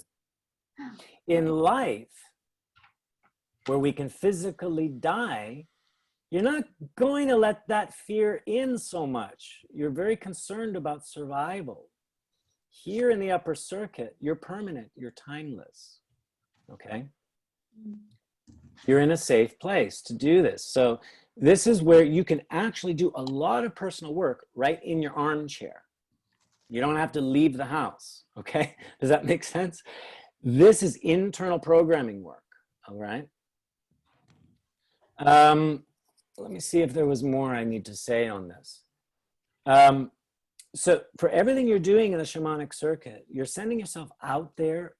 In life, where we can physically die, you're not going to let that fear in so much. You're very concerned about survival. Here in the upper circuit, you're permanent, you're timeless, okay? You're in a safe place to do this. So this is where you can actually do a lot of personal work right in your armchair. You don't have to leave the house, okay? Does that make sense? This is internal programming work, all right? Let me see if there was more I need to say on this. So for everything you're doing in the shamanic circuit, you're sending yourself out there.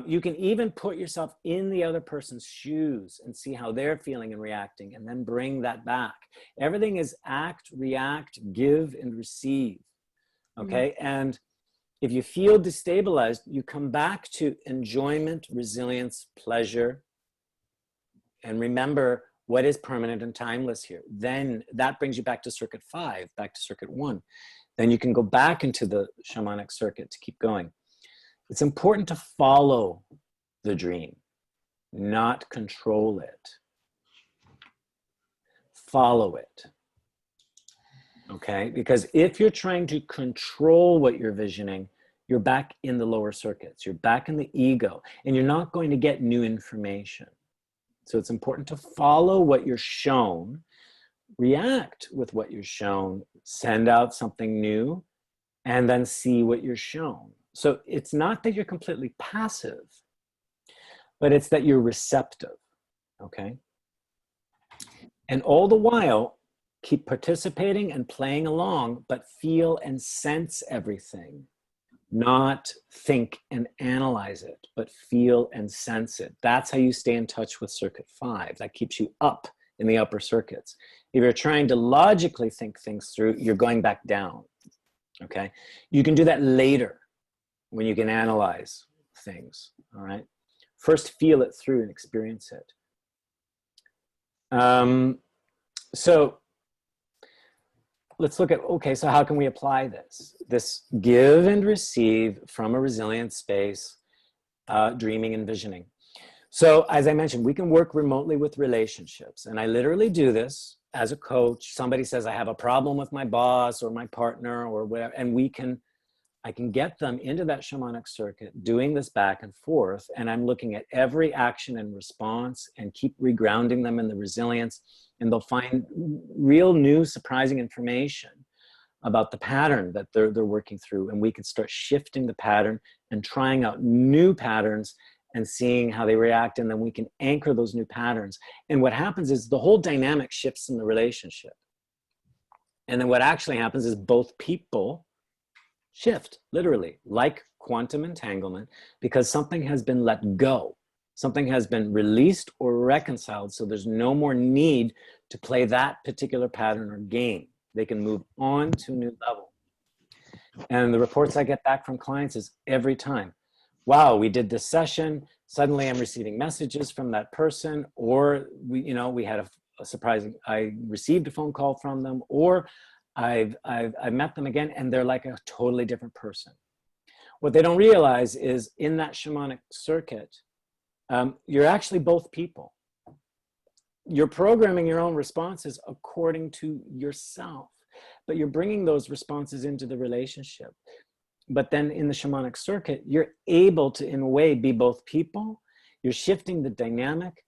You can even put yourself in the other person's shoes and see how they're feeling and reacting, and then bring that back. Everything is act, react, give, and receive, okay? And if you feel destabilized, you come back to enjoyment, resilience, pleasure, and remember what is permanent and timeless here. Then that brings you back to circuit 5, back to circuit 1. Then you can go back into the shamanic circuit to keep going. It's important to follow the dream, not control it. Follow it, okay? Because if you're trying to control what you're visioning, you're back in the lower circuits, you're back in the ego, and you're not going to get new information. So it's important to follow what you're shown, react with what you're shown, send out something new, and then see what you're shown. So it's not that you're completely passive, but it's that you're receptive, okay? And all the while, keep participating and playing along, but feel and sense everything. Not think and analyze it, but feel and sense it. That's how you stay in touch with circuit 5. That keeps you up in the upper circuits. If you're trying to logically think things through, you're going back down, okay? You can do that later when you can analyze things, all right? First, feel it through and experience it. So let's look at, okay, so how can we apply this? This give and receive from a resilient space, dreaming and visioning. So as I mentioned, we can work remotely with relationships. And I literally do this as a coach. Somebody says, I have a problem with my boss or my partner or whatever, and I can get them into that shamanic circuit, doing this back and forth. And I'm looking at every action and response and keep regrounding them in the resilience. And they'll find real new, surprising information about the pattern that they're working through. And we can start shifting the pattern and trying out new patterns and seeing how they react. And then we can anchor those new patterns. And what happens is the whole dynamic shifts in the relationship. And then what actually happens is both people shift, literally, like quantum entanglement, because something has been let go. Something has been released or reconciled, so there's no more need to play that particular pattern or game. They can move on to a new level. And the reports I get back from clients is every time, wow, we did this session, suddenly I'm receiving messages from that person, or we had a surprising, I received a phone call from them, or I've met them again and they're like a totally different person. What they don't realize is in that shamanic circuit, you're actually both people. You're programming your own responses according to yourself, but you're bringing those responses into the relationship. But then in the shamanic circuit, you're able to, in a way, be both people. You're shifting the dynamic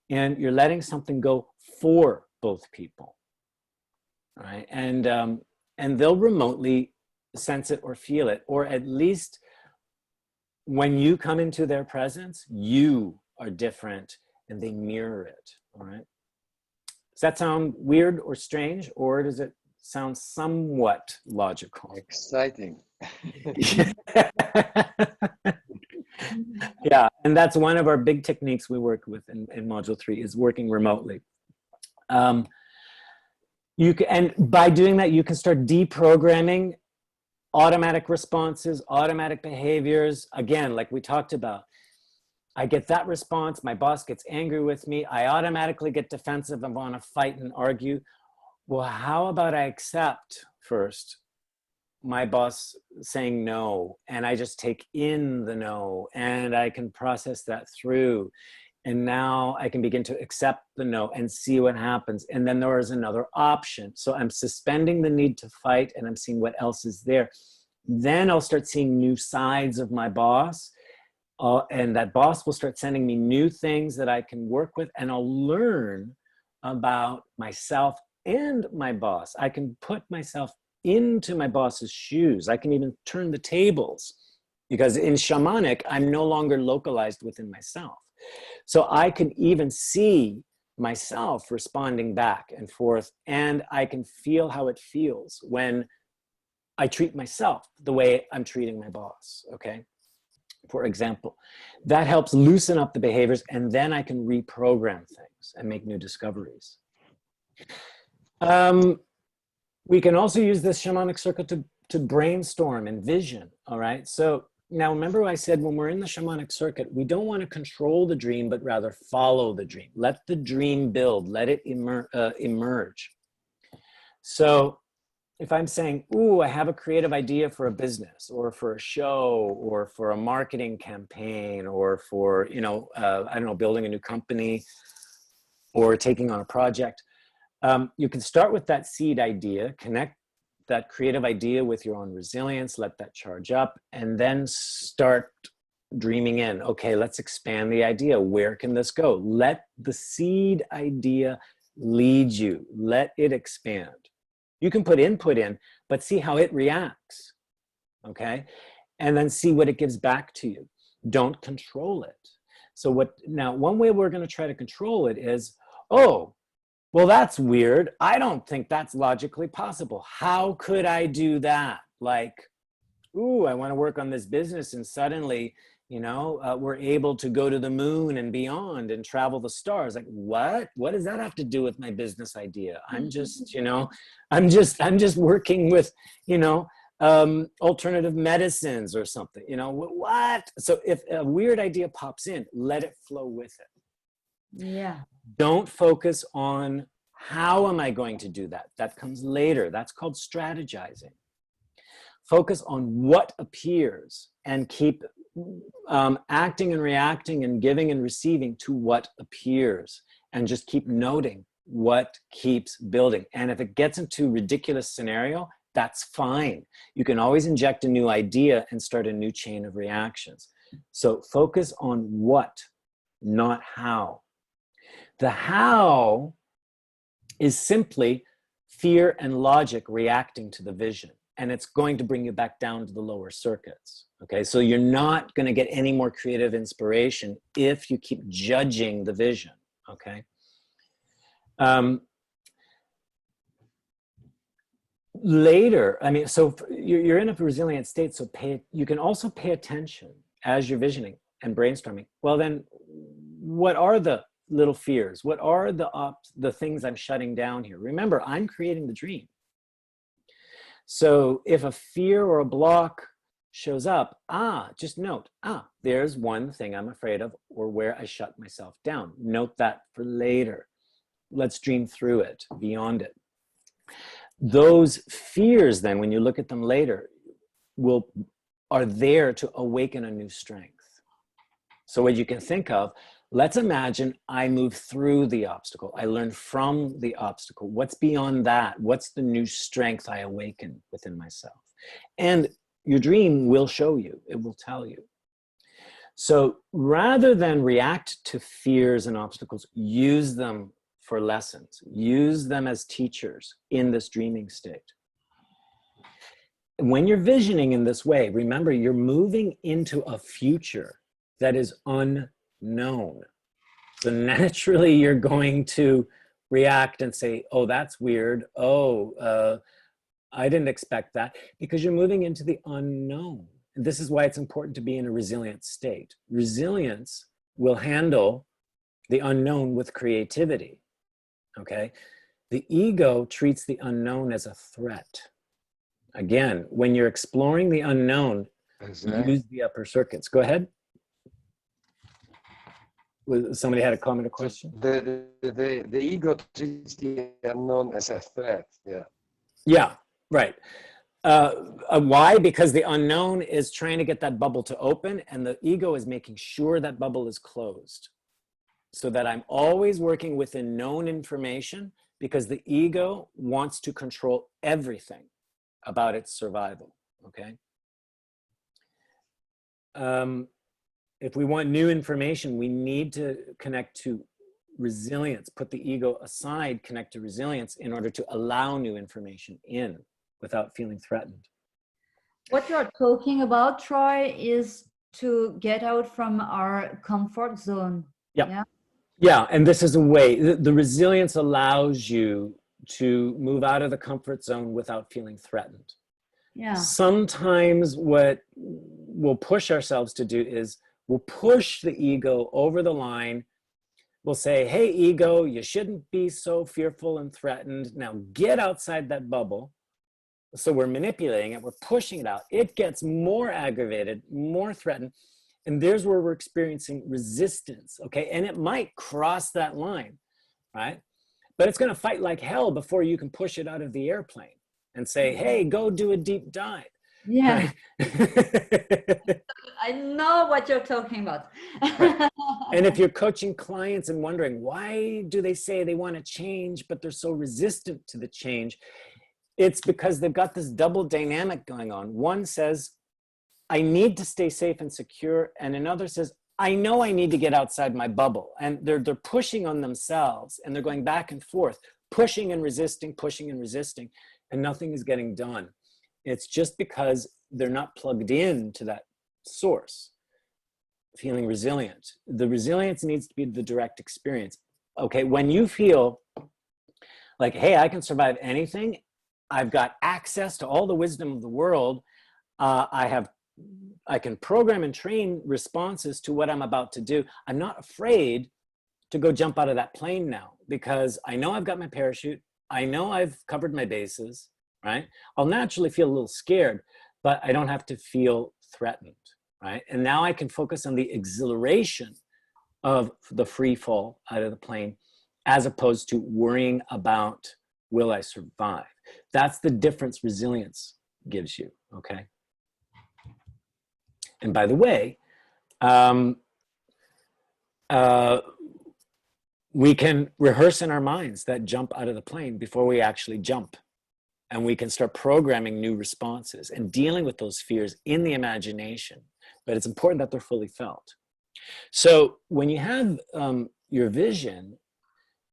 and you're letting something go for both people. Right? And they'll remotely sense it or feel it, or at least when you come into their presence, you are different and they mirror it, all right? Does that sound weird or strange, or does it sound somewhat logical? Exciting. Yeah, and that's one of our big techniques we work with in Module 3 is working remotely. You can, and by doing that, you can start deprogramming automatic responses, automatic behaviors. Again, like we talked about, I get that response, my boss gets angry with me, I automatically get defensive and want to fight and argue. Well, how about I accept first my boss saying no, and I just take in the no, and I can process that through. And now I can begin to accept the no and see what happens. And then there is another option. So I'm suspending the need to fight and I'm seeing what else is there. Then I'll start seeing new sides of my boss. And that boss will start sending me new things that I can work with, and I'll learn about myself and my boss. I can put myself into my boss's shoes. I can even turn the tables, because in shamanic, I'm no longer localized within myself. So I can even see myself responding back and forth, and I can feel how it feels when I treat myself the way I'm treating my boss, okay? For example, that helps loosen up the behaviors, and then I can reprogram things and make new discoveries. We can also use this shamanic circle to brainstorm and vision, all right? So now remember I said when we're in the shamanic circuit, we don't want to control the dream, but rather follow the dream. Let the dream build, let it emerge. So if I'm saying, ooh, I have a creative idea for a business or for a show or for a marketing campaign or for, you know, I don't know, building a new company or taking on a project, you can start with that seed idea, connect that creative idea with your own resilience, let that charge up, and then start dreaming in, okay, let's expand the idea. Where can this go? Let the seed idea lead you. Let it expand. You can put input in, but see how it reacts, okay? And then see what it gives back to you. Don't control it. So now one way we're gonna try to control it is, oh, well, that's weird. I don't think that's logically possible. How could I do that? Like, ooh, I want to work on this business and suddenly, you know, we're able to go to the moon and beyond and travel the stars. Like, what? What does that have to do with my business idea? I'm just, you know, I'm just working with, you know, alternative medicines or something, you know, what? So if a weird idea pops in, let it flow with it. Yeah. Don't focus on how am I going to do that? That comes later. That's called strategizing. Focus on what appears and keep acting and reacting and giving and receiving to what appears, and just keep noting what keeps building. And if it gets into a ridiculous scenario, that's fine. You can always inject a new idea and start a new chain of reactions. So focus on what, not how. The how is simply fear and logic reacting to the vision, and it's going to bring you back down to the lower circuits, okay? So you're not going to get any more creative inspiration if you keep judging the vision, okay? Later, I mean, so you're in a resilient state, so you can also pay attention as you're visioning and brainstorming. Well, then what are the little fears? What are the things I'm shutting down here? Remember, I'm creating the dream. So if a fear or a block shows up, just note, there's one thing I'm afraid of or where I shut myself down. Note that for later. Let's dream through it, beyond it. Those fears then, when you look at them later, are there to awaken a new strength. So what you can think of, let's imagine I move through the obstacle. I learn from the obstacle. What's beyond that? What's the new strength I awaken within myself? And your dream will show you. It will tell you. So rather than react to fears and obstacles, use them for lessons. Use them as teachers in this dreaming state. when you're visioning in this way, remember, you're moving into a future that is unknown. So naturally, you're going to react and say, oh, that's weird. Oh, I didn't expect that, because you're moving into the unknown. And this is why it's important to be in a resilient state. Resilience will handle the unknown with creativity, okay? The ego treats the unknown as a threat. Again, when you're exploring the unknown, use the upper circuits. Go ahead. Somebody had a comment or question? The ego treats the unknown as a threat, yeah. Yeah, right. Why? Because the unknown is trying to get that bubble to open, and the ego is making sure that bubble is closed. So that I'm always working within known information, because the ego wants to control everything about its survival, okay? If we want new information, we need to connect to resilience, put the ego aside, connect to resilience in order to allow new information in without feeling threatened. What you're talking about, Troy, is to get out from our comfort zone. Yep. Yeah. Yeah, and this is a way, the resilience allows you to move out of the comfort zone without feeling threatened. Yeah. Sometimes what we'll push ourselves to do is we'll push the ego over the line. We'll say, hey, ego, you shouldn't be so fearful and threatened. Now get outside that bubble. So we're manipulating it, we're pushing it out. It gets more aggravated, more threatened. And there's where we're experiencing resistance, okay? And it might cross that line, right? But it's gonna fight like hell before you can push it out of the airplane and say, hey, go do a deep dive. Yeah. Right? I know what you're talking about. Right. And if you're coaching clients and wondering, why do they say they wanna change, but they're so resistant to the change? It's because they've got this double dynamic going on. One says, I need to stay safe and secure. And another says, I know I need to get outside my bubble. And they're pushing on themselves, and they're going back and forth, pushing and resisting, and nothing is getting done. It's just because they're not plugged in to that source, feeling resilient. The resilience needs to be the direct experience. Okay, when you feel like, hey, I can survive anything, I've got access to all the wisdom of the world, I can program and train responses to what I'm about to do. I'm not afraid to go jump out of that plane now, because I know I've got my parachute. I know I've covered my bases, right? I'll naturally feel a little scared, but I don't have to feel threatened, right? And now I can focus on the exhilaration of the free fall out of the plane, as opposed to worrying about, will I survive? That's the difference resilience gives you, okay? And by the way, we can rehearse in our minds that jump out of the plane before we actually jump. And we can start programming new responses and dealing with those fears in the imagination. But it's important that they're fully felt. So when you have your vision,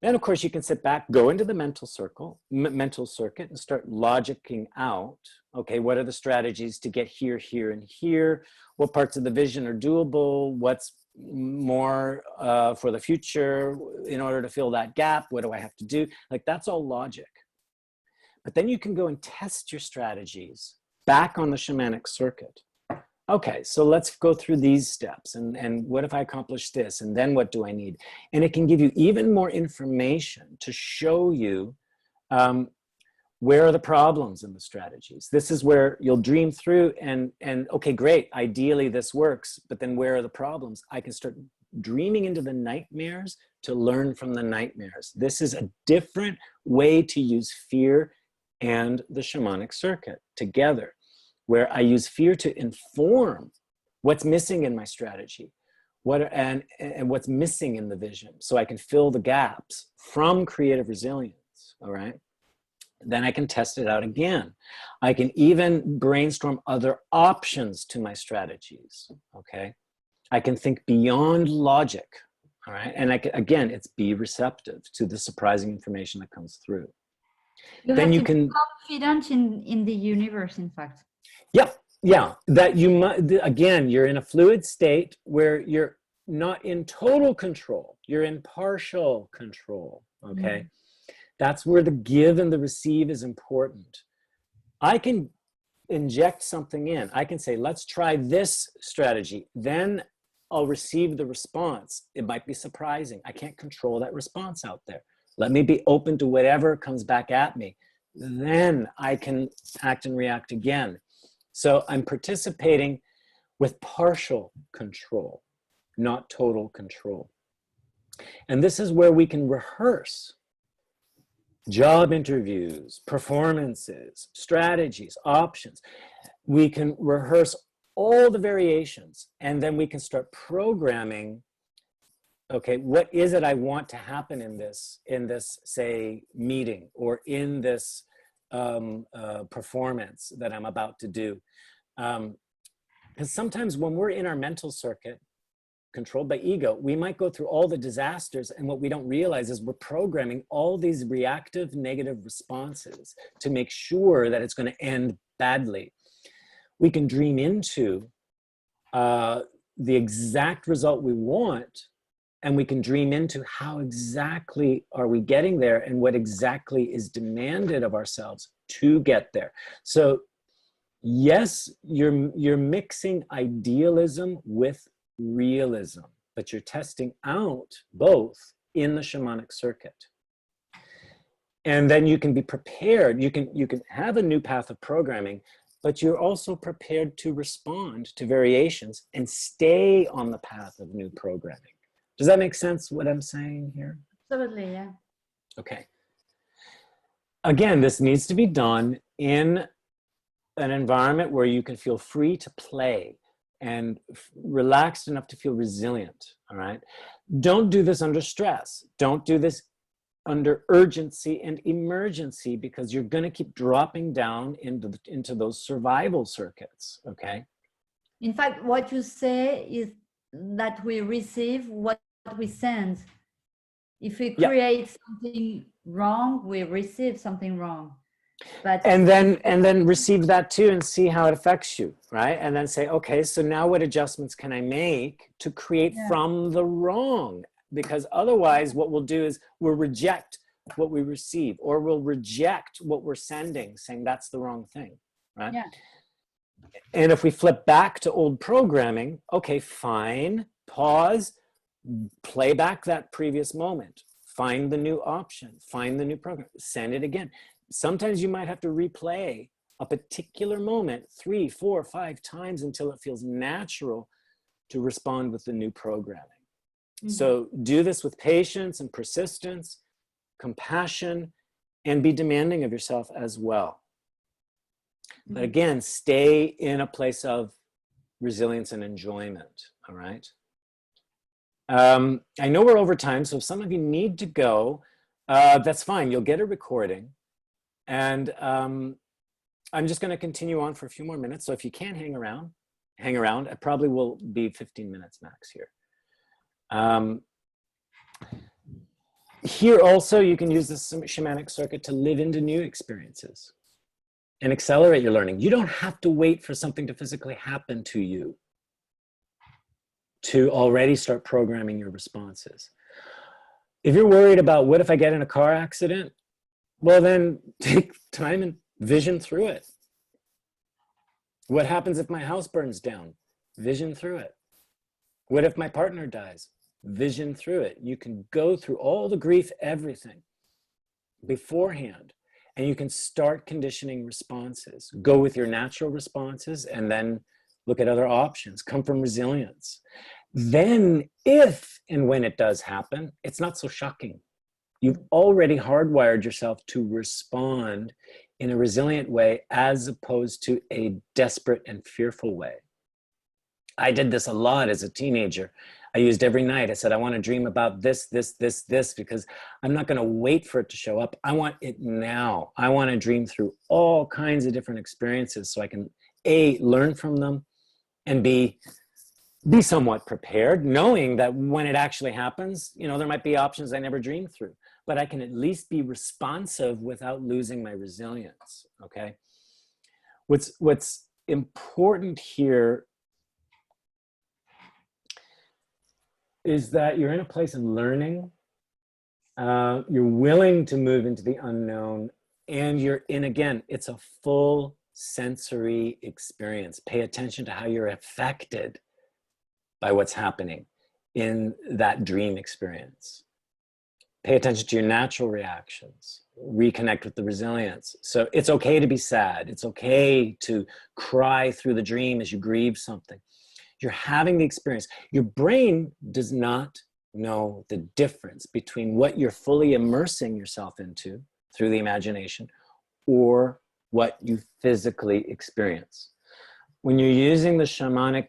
then of course you can sit back, go into the mental circuit and start logicking out, okay, what are the strategies to get here, here, and here? What parts of the vision are doable? What's more for the future in order to fill that gap? What do I have to do? Like, that's all logic. But then you can go and test your strategies back on the shamanic circuit. Okay, so let's go through these steps, and what if I accomplish this, and then what do I need? And it can give you even more information to show you where are the problems in the strategies. This is where you'll dream through and okay, great, ideally this works, but then where are the problems? I can start dreaming into the nightmares to learn from the nightmares. This is a different way to use fear and the shamanic circuit together, where I use fear to inform what's missing in my strategy, and what's missing in the vision, so I can fill the gaps from creative resilience, all right? Then I can test it out again. I can even brainstorm other options to my strategies, okay? I can think beyond logic, all right? And again, it's be receptive to the surprising information that comes through. You then have you to can be confident in the universe, in fact. Yeah, that you might, again, you're in a fluid state where you're not in total control, you're in partial control, okay? That's where the give and the receive is important. I can inject something in. I can say, let's try this strategy. Then I'll receive the response. It might be surprising. I can't control that response out there. Let me be open to whatever comes back at me. Then I can act and react again. So I'm participating with partial control, not total control. And this is where we can rehearse job interviews, performances, strategies, options. We can rehearse all the variations, and then we can start programming, okay, what is it I want to happen in this say, meeting, or in this performance that I'm about to do. Because sometimes when we're in our mental circuit, controlled by ego, we might go through all the disasters, and what we don't realize is we're programming all these reactive negative responses to make sure that it's going to end badly. We can dream into the exact result we want, and we can dream into how exactly are we getting there and what exactly is demanded of ourselves to get there. So yes, you're mixing idealism with realism, but you're testing out both in the shamanic circuit. And then you can be prepared. You can have a new path of programming, but you're also prepared to respond to variations and stay on the path of new programming. Does that make sense, what I'm saying here? Absolutely, yeah. Okay. Again, this needs to be done in an environment where you can feel free to play and relaxed enough to feel resilient, all right? Don't do this under stress. Don't do this under urgency and emergency, because you're gonna keep dropping down into those survival circuits, okay? In fact, what you say is that we receive what we send. If we create something wrong, we receive something wrong. But and then receive that too and see how it affects you, right? And then say, okay, so now what adjustments can I make to create from the wrong? Because otherwise what we'll do is we'll reject what we receive, or we'll reject what we're sending, saying that's the wrong thing, right? Yeah. And if we flip back to old programming, okay, fine, pause, play back that previous moment, find the new option, find the new program, send it again. Sometimes you might have to replay a particular moment 3, 4, 5 times until it feels natural to respond with the new programming. So do this with patience and persistence, compassion, and be demanding of yourself as well. But again, stay in a place of resilience and enjoyment, all right? I know we're over time, so if some of you need to go, that's fine. You'll get a recording. And I'm just going to continue on for a few more minutes. So if you can hang around. It probably will be 15 minutes max here. Here also, you can use this shamanic circuit to live into new experiences and accelerate your learning. You don't have to wait for something to physically happen to you to already start programming your responses. If you're worried about what if I get in a car accident, well, then take time and vision through it. What happens if my house burns down? Vision through it. What if my partner dies? Vision through it. You can go through all the grief, everything beforehand, and you can start conditioning responses. Go with your natural responses and then look at other options. Come from resilience. Then if and when it does happen, it's not so shocking. You've already hardwired yourself to respond in a resilient way as opposed to a desperate and fearful way. I did this a lot as a teenager. I used every night. I said, I want to dream about this, because I'm not going to wait for it to show up. I want it now. I want to dream through all kinds of different experiences so I can A, learn from them, and B, be somewhat prepared, knowing that when it actually happens, you know, there might be options I never dreamed through, but I can at least be responsive without losing my resilience, okay? What's important here is that you're in a place of learning. You're willing to move into the unknown, and you're in, again, it's a full sensory experience. Pay attention to how you're affected by what's happening in that dream experience. Pay attention to your natural reactions. Reconnect with the resilience. So it's okay to be sad. It's okay to cry through the dream as you grieve something. You're having the experience. Your brain does not know the difference between what you're fully immersing yourself into through the imagination or what you physically experience. When you're using the shamanic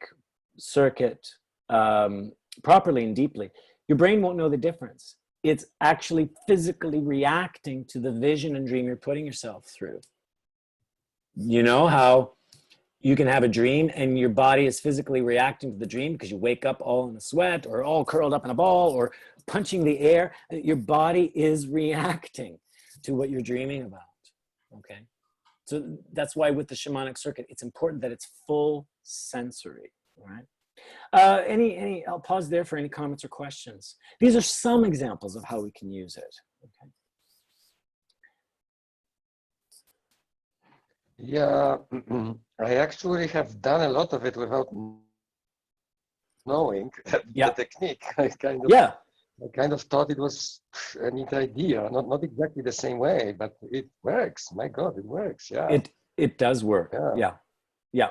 circuit properly and deeply, your brain won't know the difference. It's actually physically reacting to the vision and dream you're putting yourself through. You know how you can have a dream and your body is physically reacting to the dream because you wake up all in a sweat or all curled up in a ball or punching the air. Your body is reacting to what you're dreaming about, okay? So that's why with the shamanic circuit, it's important that it's full sensory, all right? I'll pause there for any comments or questions. These are some examples of how we can use it, okay? Yeah, I actually have done a lot of it without knowing the technique. I kind of thought it was a neat idea, not exactly the same way, but it works. My God, it works. Yeah, it does work. Yeah.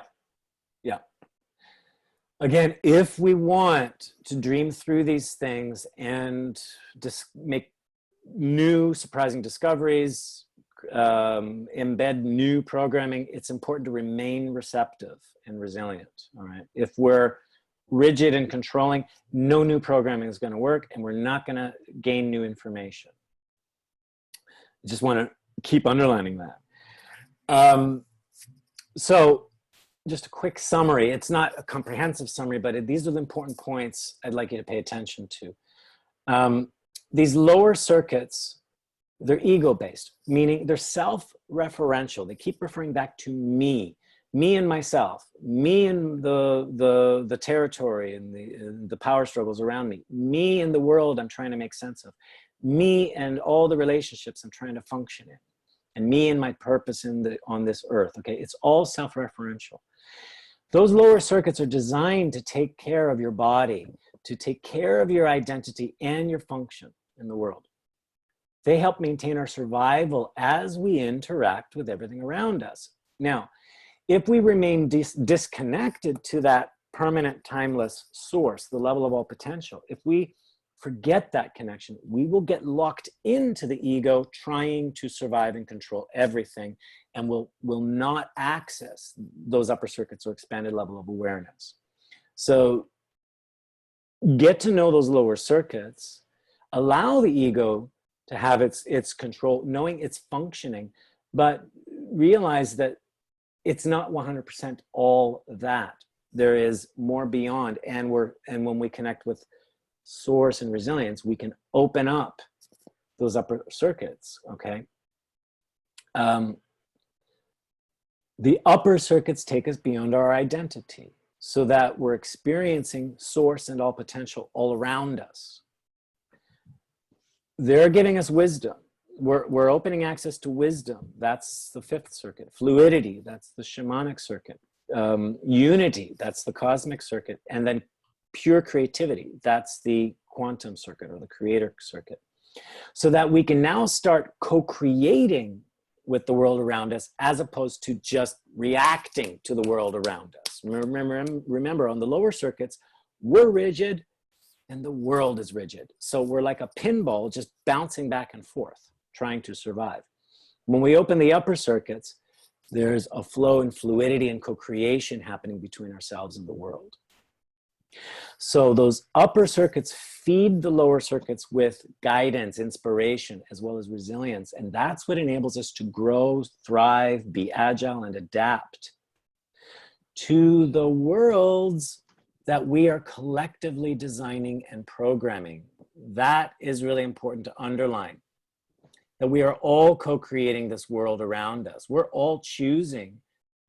Again, if we want to dream through these things and make new surprising discoveries, embed new programming, it's important to remain receptive and resilient, all right? If we're rigid and controlling, no new programming is going to work, and we're not going to gain new information. I just want to keep underlining that. So just a quick summary. It's not a comprehensive summary, but these are the important points I'd like you to pay attention to. These lower circuits, they're ego-based, meaning they're self-referential. They keep referring back to me and myself, me and the territory and the power struggles around me and the world I'm trying to make sense of, me and all the relationships I'm trying to function in, and me and my purpose on this earth, okay? It's all self-referential. Those lower circuits are designed to take care of your body, to take care of your identity and your function in the world. They help maintain our survival as we interact with everything around us. Now, if we remain disconnected to that permanent, timeless source, the level of all potential, if we forget that connection, we will get locked into the ego trying to survive and control everything, and will not access those upper circuits or expanded level of awareness. So get to know those lower circuits, allow the ego to have its control, knowing it's functioning, but realize that it's not 100% all that. There is more beyond, and when we connect with source and resilience, we can open up those upper circuits, okay? The upper circuits take us beyond our identity so that we're experiencing source and all potential all around us. They're giving us wisdom. We're opening access to wisdom. That's the fifth circuit. Fluidity, that's the shamanic circuit. Unity, that's the cosmic circuit. And then pure creativity, that's the quantum circuit or the creator circuit. So that we can now start co-creating with the world around us as opposed to just reacting to the world around us. Remember, on the lower circuits, we're rigid and the world is rigid. So we're like a pinball just bouncing back and forth, trying to survive. When we open the upper circuits, there's a flow and fluidity and co-creation happening between ourselves and the world. So those upper circuits feed the lower circuits with guidance, inspiration, as well as resilience. And that's what enables us to grow, thrive, be agile, and adapt to the worlds that we are collectively designing and programming. That is really important to underline, that we are all co-creating this world around us. We're all choosing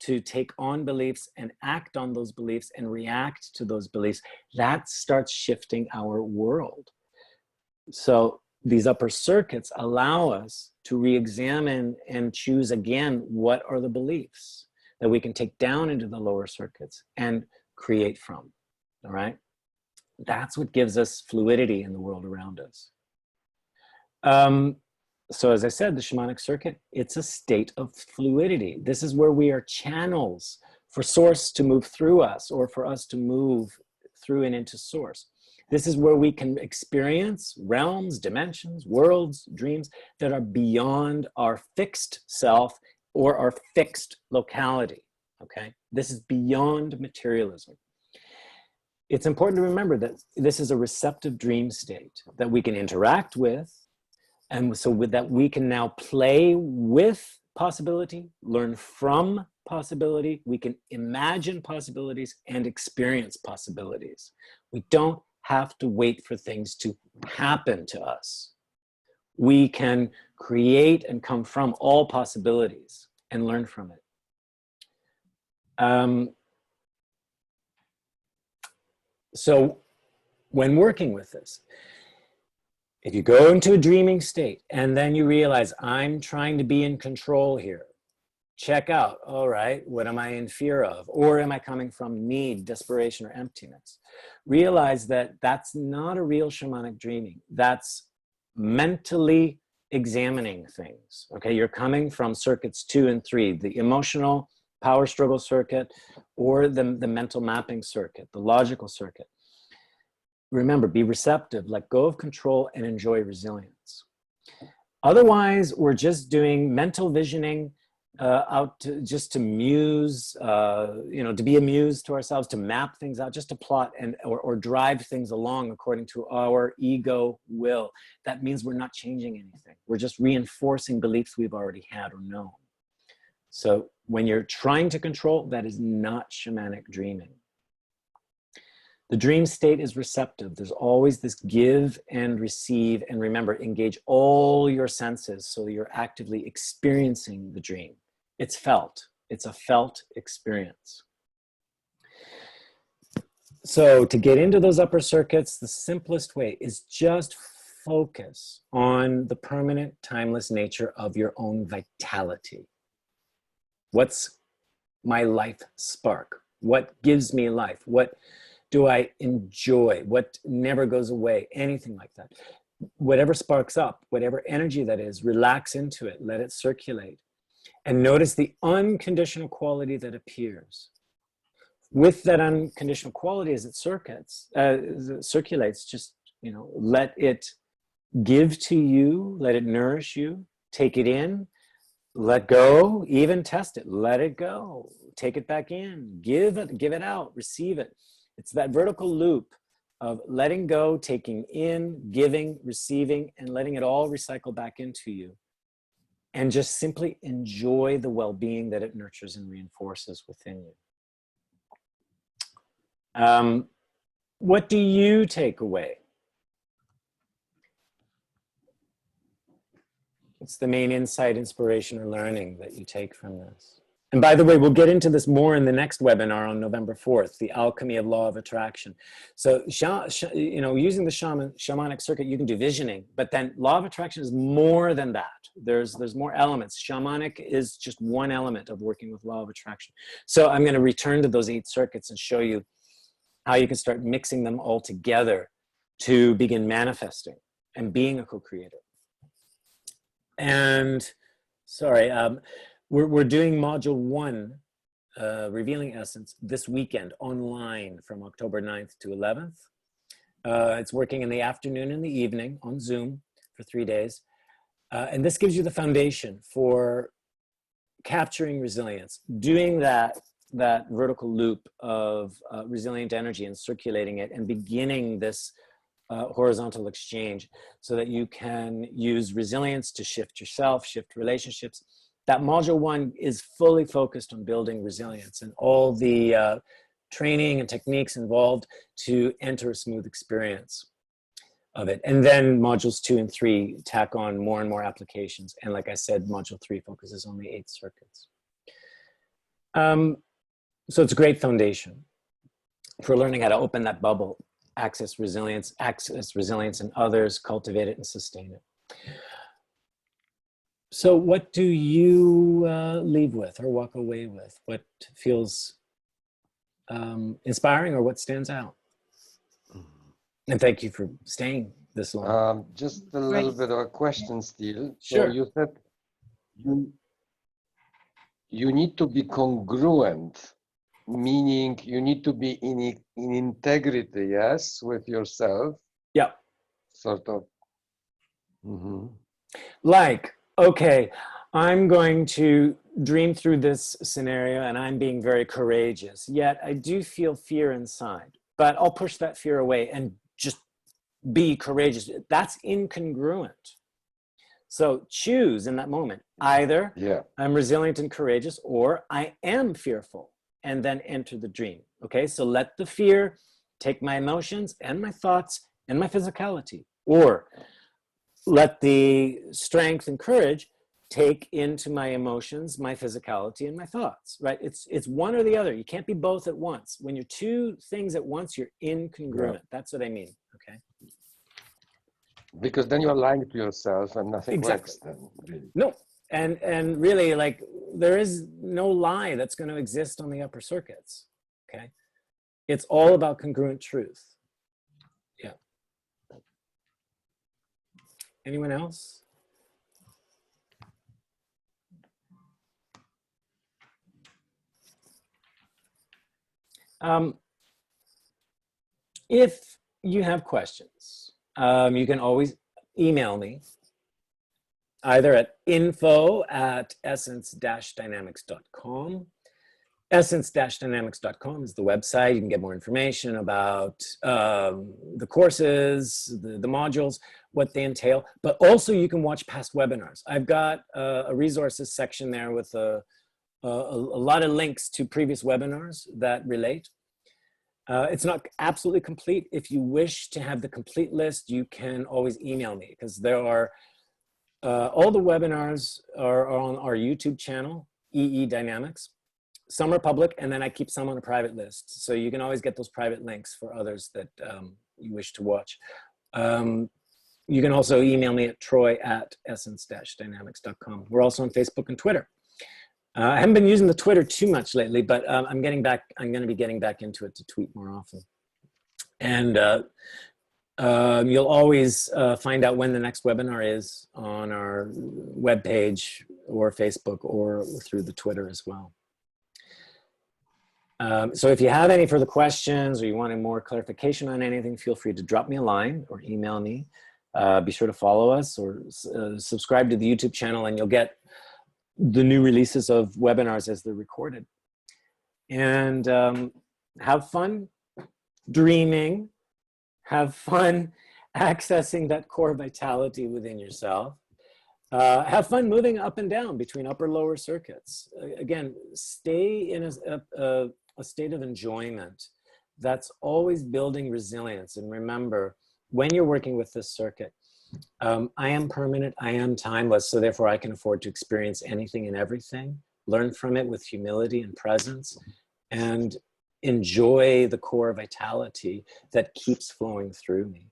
to take on beliefs and act on those beliefs and react to those beliefs, that starts shifting our world. So these upper circuits allow us to re-examine and choose again, what are the beliefs that we can take down into the lower circuits and create from, all right? That's what gives us fluidity in the world around us. So as I said, the shamanic circuit, it's a state of fluidity. This is where we are channels for source to move through us, or for us to move through and into source. This is where we can experience realms, dimensions, worlds, dreams that are beyond our fixed self or our fixed locality, okay? This is beyond materialism. It's important to remember that this is a receptive dream state that we can interact with, and so with that we can now play with possibility, learn from possibility, we can imagine possibilities and experience possibilities. We don't have to wait for things to happen to us. We can create and come from all possibilities and learn from it. So when working with this, if you go into a dreaming state and then you realize, I'm trying to be in control here, check out, all right, what am I in fear of? Or am I coming from need, desperation, or emptiness? Realize that that's not a real shamanic dreaming. That's mentally examining things, okay? You're coming from circuits 2 and 3, the emotional power struggle circuit, or the mental mapping circuit, the logical circuit. Remember, be receptive, let go of control, and enjoy resilience. Otherwise, we're just doing mental visioning just to muse, to be amused to ourselves, to map things out, just to plot or drive things along according to our ego will. That means we're not changing anything. We're just reinforcing beliefs we've already had or known. So when you're trying to control, that is not shamanic dreaming. The dream state is receptive. There's always this give and receive, and remember, engage all your senses so you're actively experiencing the dream. It's felt. It's a felt experience. So to get into those upper circuits, the simplest way is just focus on the permanent, timeless nature of your own vitality. What's my life spark? What gives me life? What do I enjoy? What never goes away? Anything like that. Whatever sparks up, whatever energy that is, relax into it, let it circulate. And notice the unconditional quality that appears. With that unconditional quality as it circulates, just, let it give to you, let it nourish you, take it in, let go, even test it, let it go, take it back in, give it out, receive it. It's that vertical loop of letting go, taking in, giving, receiving, and letting it all recycle back into you. And just simply enjoy the well-being that it nurtures and reinforces within you. What do you take away? What's the main insight, inspiration, or learning that you take from this? And by the way, we'll get into this more in the next webinar on November 4th, the alchemy of law of attraction. So, using the shamanic circuit, you can do visioning, but then law of attraction is more than that. There's more elements. Shamanic is just one element of working with law of attraction. So I'm going to return to those 8 circuits and show you how you can start mixing them all together to begin manifesting and being a co-creator. And sorry, we're doing module 1, Revealing Essence, this weekend online from October 9th to 11th. It's working in the afternoon and the evening on Zoom for 3 days. And this gives you the foundation for capturing resilience, doing that vertical loop of resilient energy and circulating it and beginning this horizontal exchange so that you can use resilience to shift yourself, shift relationships. That module 1 is fully focused on building resilience and all the training and techniques involved to enter a smooth experience of it. And then modules 2 and 3 tack on more and more applications. And like I said, module 3 focuses on the 8 circuits. So it's a great foundation for learning how to open that bubble, access resilience in others, cultivate it and sustain it. So what do you leave with or walk away with? What feels inspiring or what stands out? And thank you for staying this long. Just a little bit of a question still. Sure. So you said you need to be congruent, meaning you need to be in integrity, yes, with yourself. Yeah. Sort of. Mm-hmm. Like, okay, I'm going to dream through this scenario and I'm being very courageous, yet I do feel fear inside, but I'll push that fear away and just be courageous. That's incongruent. So choose in that moment, either I'm resilient and courageous or I am fearful, and then enter the dream. Okay, so let the fear take my emotions and my thoughts and my physicality, or let the strength and courage take into my emotions, my physicality, and my thoughts, right? It's one or the other. You can't be both at once. When you're two things at once, you're incongruent. That's what I mean, okay? Because then you're lying to yourself and nothing works then. Really. No, and really, like, there is no lie that's going to exist on the upper circuits, okay? It's all about congruent truth. Yeah. Anyone else? If you have questions, you can always email me either at info@essence-dynamics.com. Essence-dynamics.com is the website. You can get more information about the courses, the modules, what they entail, but also you can watch past webinars. I've got a resources section there with a lot of links to previous webinars that relate. It's not absolutely complete. If you wish to have the complete list, you can always email me, because there are all the webinars are on our YouTube channel, EE Dynamics. Some are public, and then I keep some on a private list. So you can always get those private links for others that you wish to watch. You can also email me at troy@essence-dynamics.com. We're also on Facebook and Twitter. I haven't been using the Twitter too much lately, but I'm going to be getting back into it to tweet more often. And you'll always find out when the next webinar is on our webpage or Facebook or through the Twitter as well. So if you have any further questions or you want more clarification on anything, feel free to drop me a line or email me. Be sure to follow us or subscribe to the YouTube channel, and you'll get the new releases of webinars as they're recorded. And have fun dreaming, have fun accessing that core vitality within yourself. Have fun moving up and down between upper lower circuits. Again, stay in a state of enjoyment that's always building resilience. And remember, when you're working with this circuit, I am permanent, I am timeless, so therefore I can afford to experience anything and everything, learn from it with humility and presence, and enjoy the core vitality that keeps flowing through me.